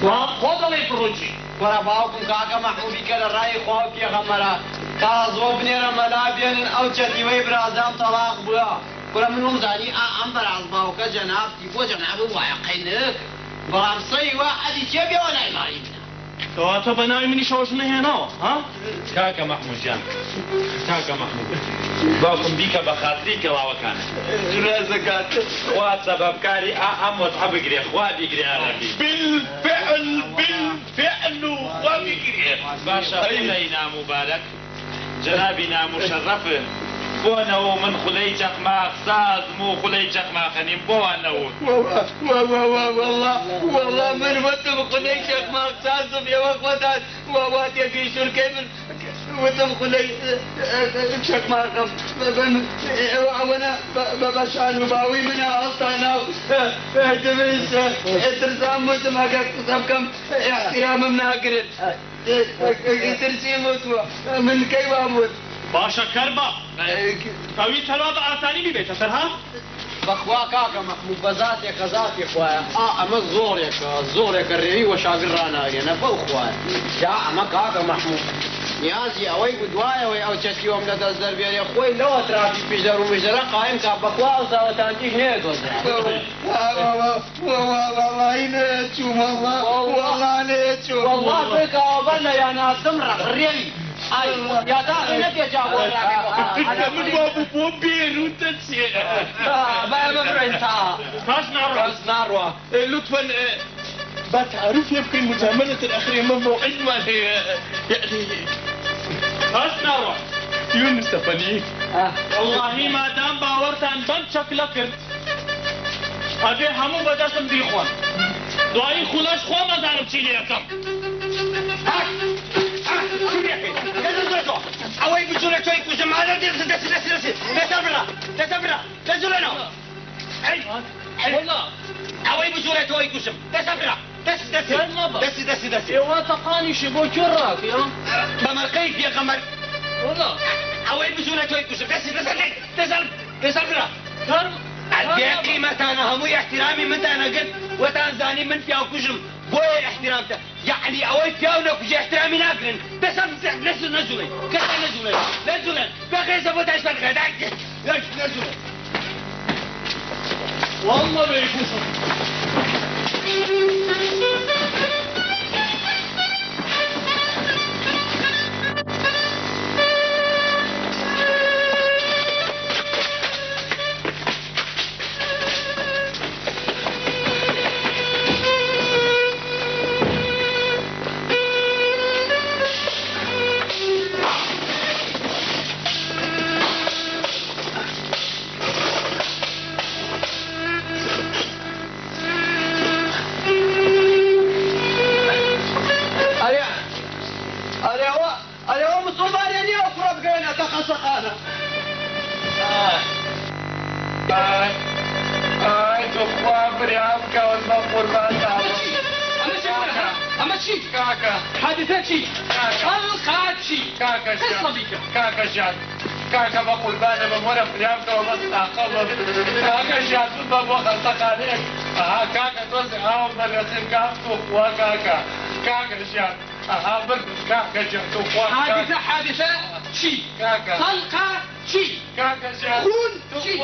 وخذ لي فروجي ورا باوكم كاكا محمودي كلا راي خواب يا غمرا كازو بنيرا ملابين او تشتيوي برازام طلاق بلا كل منهم زاني ام براز باوكا جناب تيبو جناب واقينك برام صي واحد يجيب ولا يماري تو بناوي مني شوش هنا ها كاكا محمود جان كاكا محمود باوكم بيك بخاطريك واوكان رازقات وسبب كاري ام وصحاب قري اخوات قري عربي بالفعل وبقري باشا خلينا مبارك جنابنا مشرف بونو من خليجك ما اقصاد مو خليجك ما خنيم بونو والله من وتم خليجك ما اقصادهم يا وقتات وواتي في شركه وتم خليجك ما قم وانا بشان باوي منها اصلا دمس ترسام متما كم احترام من اقرب ترسيم من كيف اموت باشا كربا اوی تراب آسانی بی بیتا سرها بخوا كاكا محمود بذاتي خذاتي خويا اما زورك الرعي وشاقر رانا انا بخوا يا اما كاكا محمود نيازي اوي بدوايا وي او تشكي يوم لدى الزربيان يا اخوي لو ترافي بيجر ومجرى قائم كاب بخوا وساوتانتي هناك والله نيتشو والله نيتشو والله بك وبنا يا ناس دمرة الرعي يا داخل نبي جابوا من بابو بيرو تنسي بابا برنتا فاش ناروا لطفا بتعرف يمكن مجاملة الأخير من موعد ما هي يعني فاش ناروا يونس فني والله ما دام باورتان بند شكل کرد ابي همو بدستم دی خوان دعای خلاص خو ما دارم چی لیکم اوي بجوله توي كوزم على دس تسبرا تزولنا والله اوي بجوله توي كوزم تسبرا دس يا تقاني شبو جراك يا بمرقيك يا قمر والله اوي بجوله توي كوزم تسبرا البيع قيمة أنا همو احترامي من أنا قلت وتنزاني من فيها وكجم بوي احترامته يعني أوي فيها ونكجي احترامي ناقرن بس نزولي كسر نزولي بقي سبوت عشان غداك نزولي والله ما يكوشم كاكا بقول بانا بمورا في اليابكا وبس اخلص كاكا شاتون بابوخا سقاليك كاكا توزع هاو مرسين كاكو وكاكا كاكا شات برد كاكا شاتو حادثة شي كاكا طلقة شي كاكا شات خون شي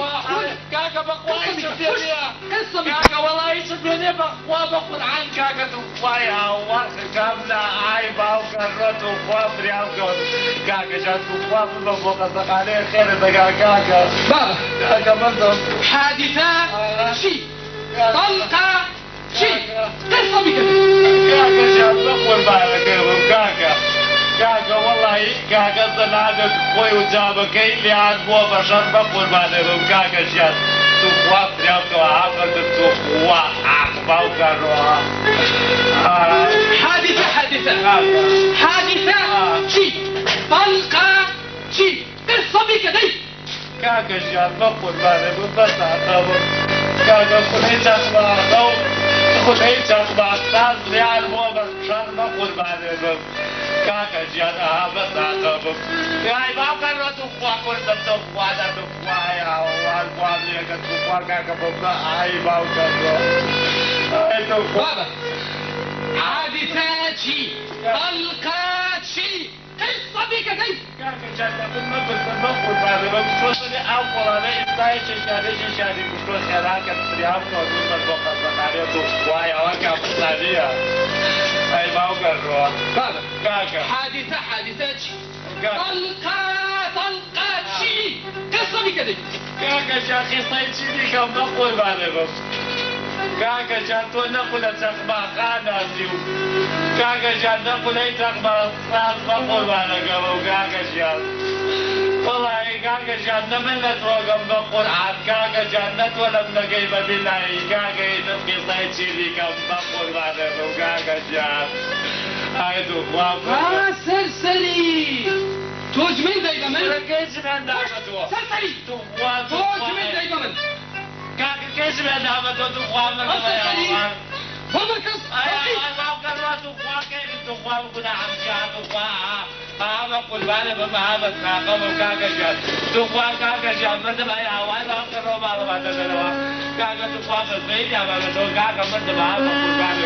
كاكا بقواي شفينيا قصة كاكا والله يشفيني بقوا بقول عن كاكا تقواي ورخ كاملة عايبة وكرت وقوا بريالكا كاكا شات تقوا بابوخا سقاليك خير دقا كاكا بابا كاكا بالضبط حادثة شي طلقة شي قصة كاكا شات بقول بالك كاكا كاكا والله كاكا زنادك خوي وجابك اللي عاد بو بشر بقول بالك كاكا شات تقوا بريالكا وعاقل تقوا عقبا وكروها حادثة شي طلقة شي قصة بكدي کاکە ژیان بە قوربانێ بم بەساتە بم کاکە خولەی چەخماقە و خولەی چەخماقتان زیان بۆ بە شەڕ بە قوربانێ بم کاکە ژیان ئاها بەساتە بم یای باوکەڕە تو خوا کوردم تۆ خوا دەتم خوایە وان خوام لێگەت تو خوا کاکە بم بە ئای باوکەڕە ئای تۆ خوا حادثاتي طلقاتي قصة بك كيف کاکە جان دەبم مەبرسم بە قوربانێ بم شۆسەنی ئەو قۆڵانە ئێستای شەشادێکی شادی گوشتۆ خێراکە فریام کۆزومە بۆ قەزەقانێت و خوایەوە کاپسانیە ئای باوکەڕەوە کاکە حادثاتي طلقاتي قصة بك كيف کاکە جان قیسەی چی دیکەم بە قوربانێ بم کاکە جان تۆ نەخولە چەخماقا نازی و کاکە جان نەخولەی چەخماقان بە قوربانەکەمە و کاکە ژیان وەڵی کاکە جان نەمن لە تۆگەم بە قورعان کاکە جان نەتۆ لەم نەگەی بە بیلایی کاکەی نم قیسەی چی دیکەم بە قوربانەکە و کاکە ژیان ئای دوو خوا سرسري توجمن دايما من کەیسمان دامەتەوە سرسري تو خوا توجمن دايما من کاکە کەیسمان دامەتەوە تو خوا مەگەڵەیەوە فمركز هذا قربان بما هذا الساقم وكاكا جان تقوى كاكا جان مردم اي هواي باقر روما لما تدلوا كاكا تقوى بالبيت يا بابا تو كاكا مردم هذا قربان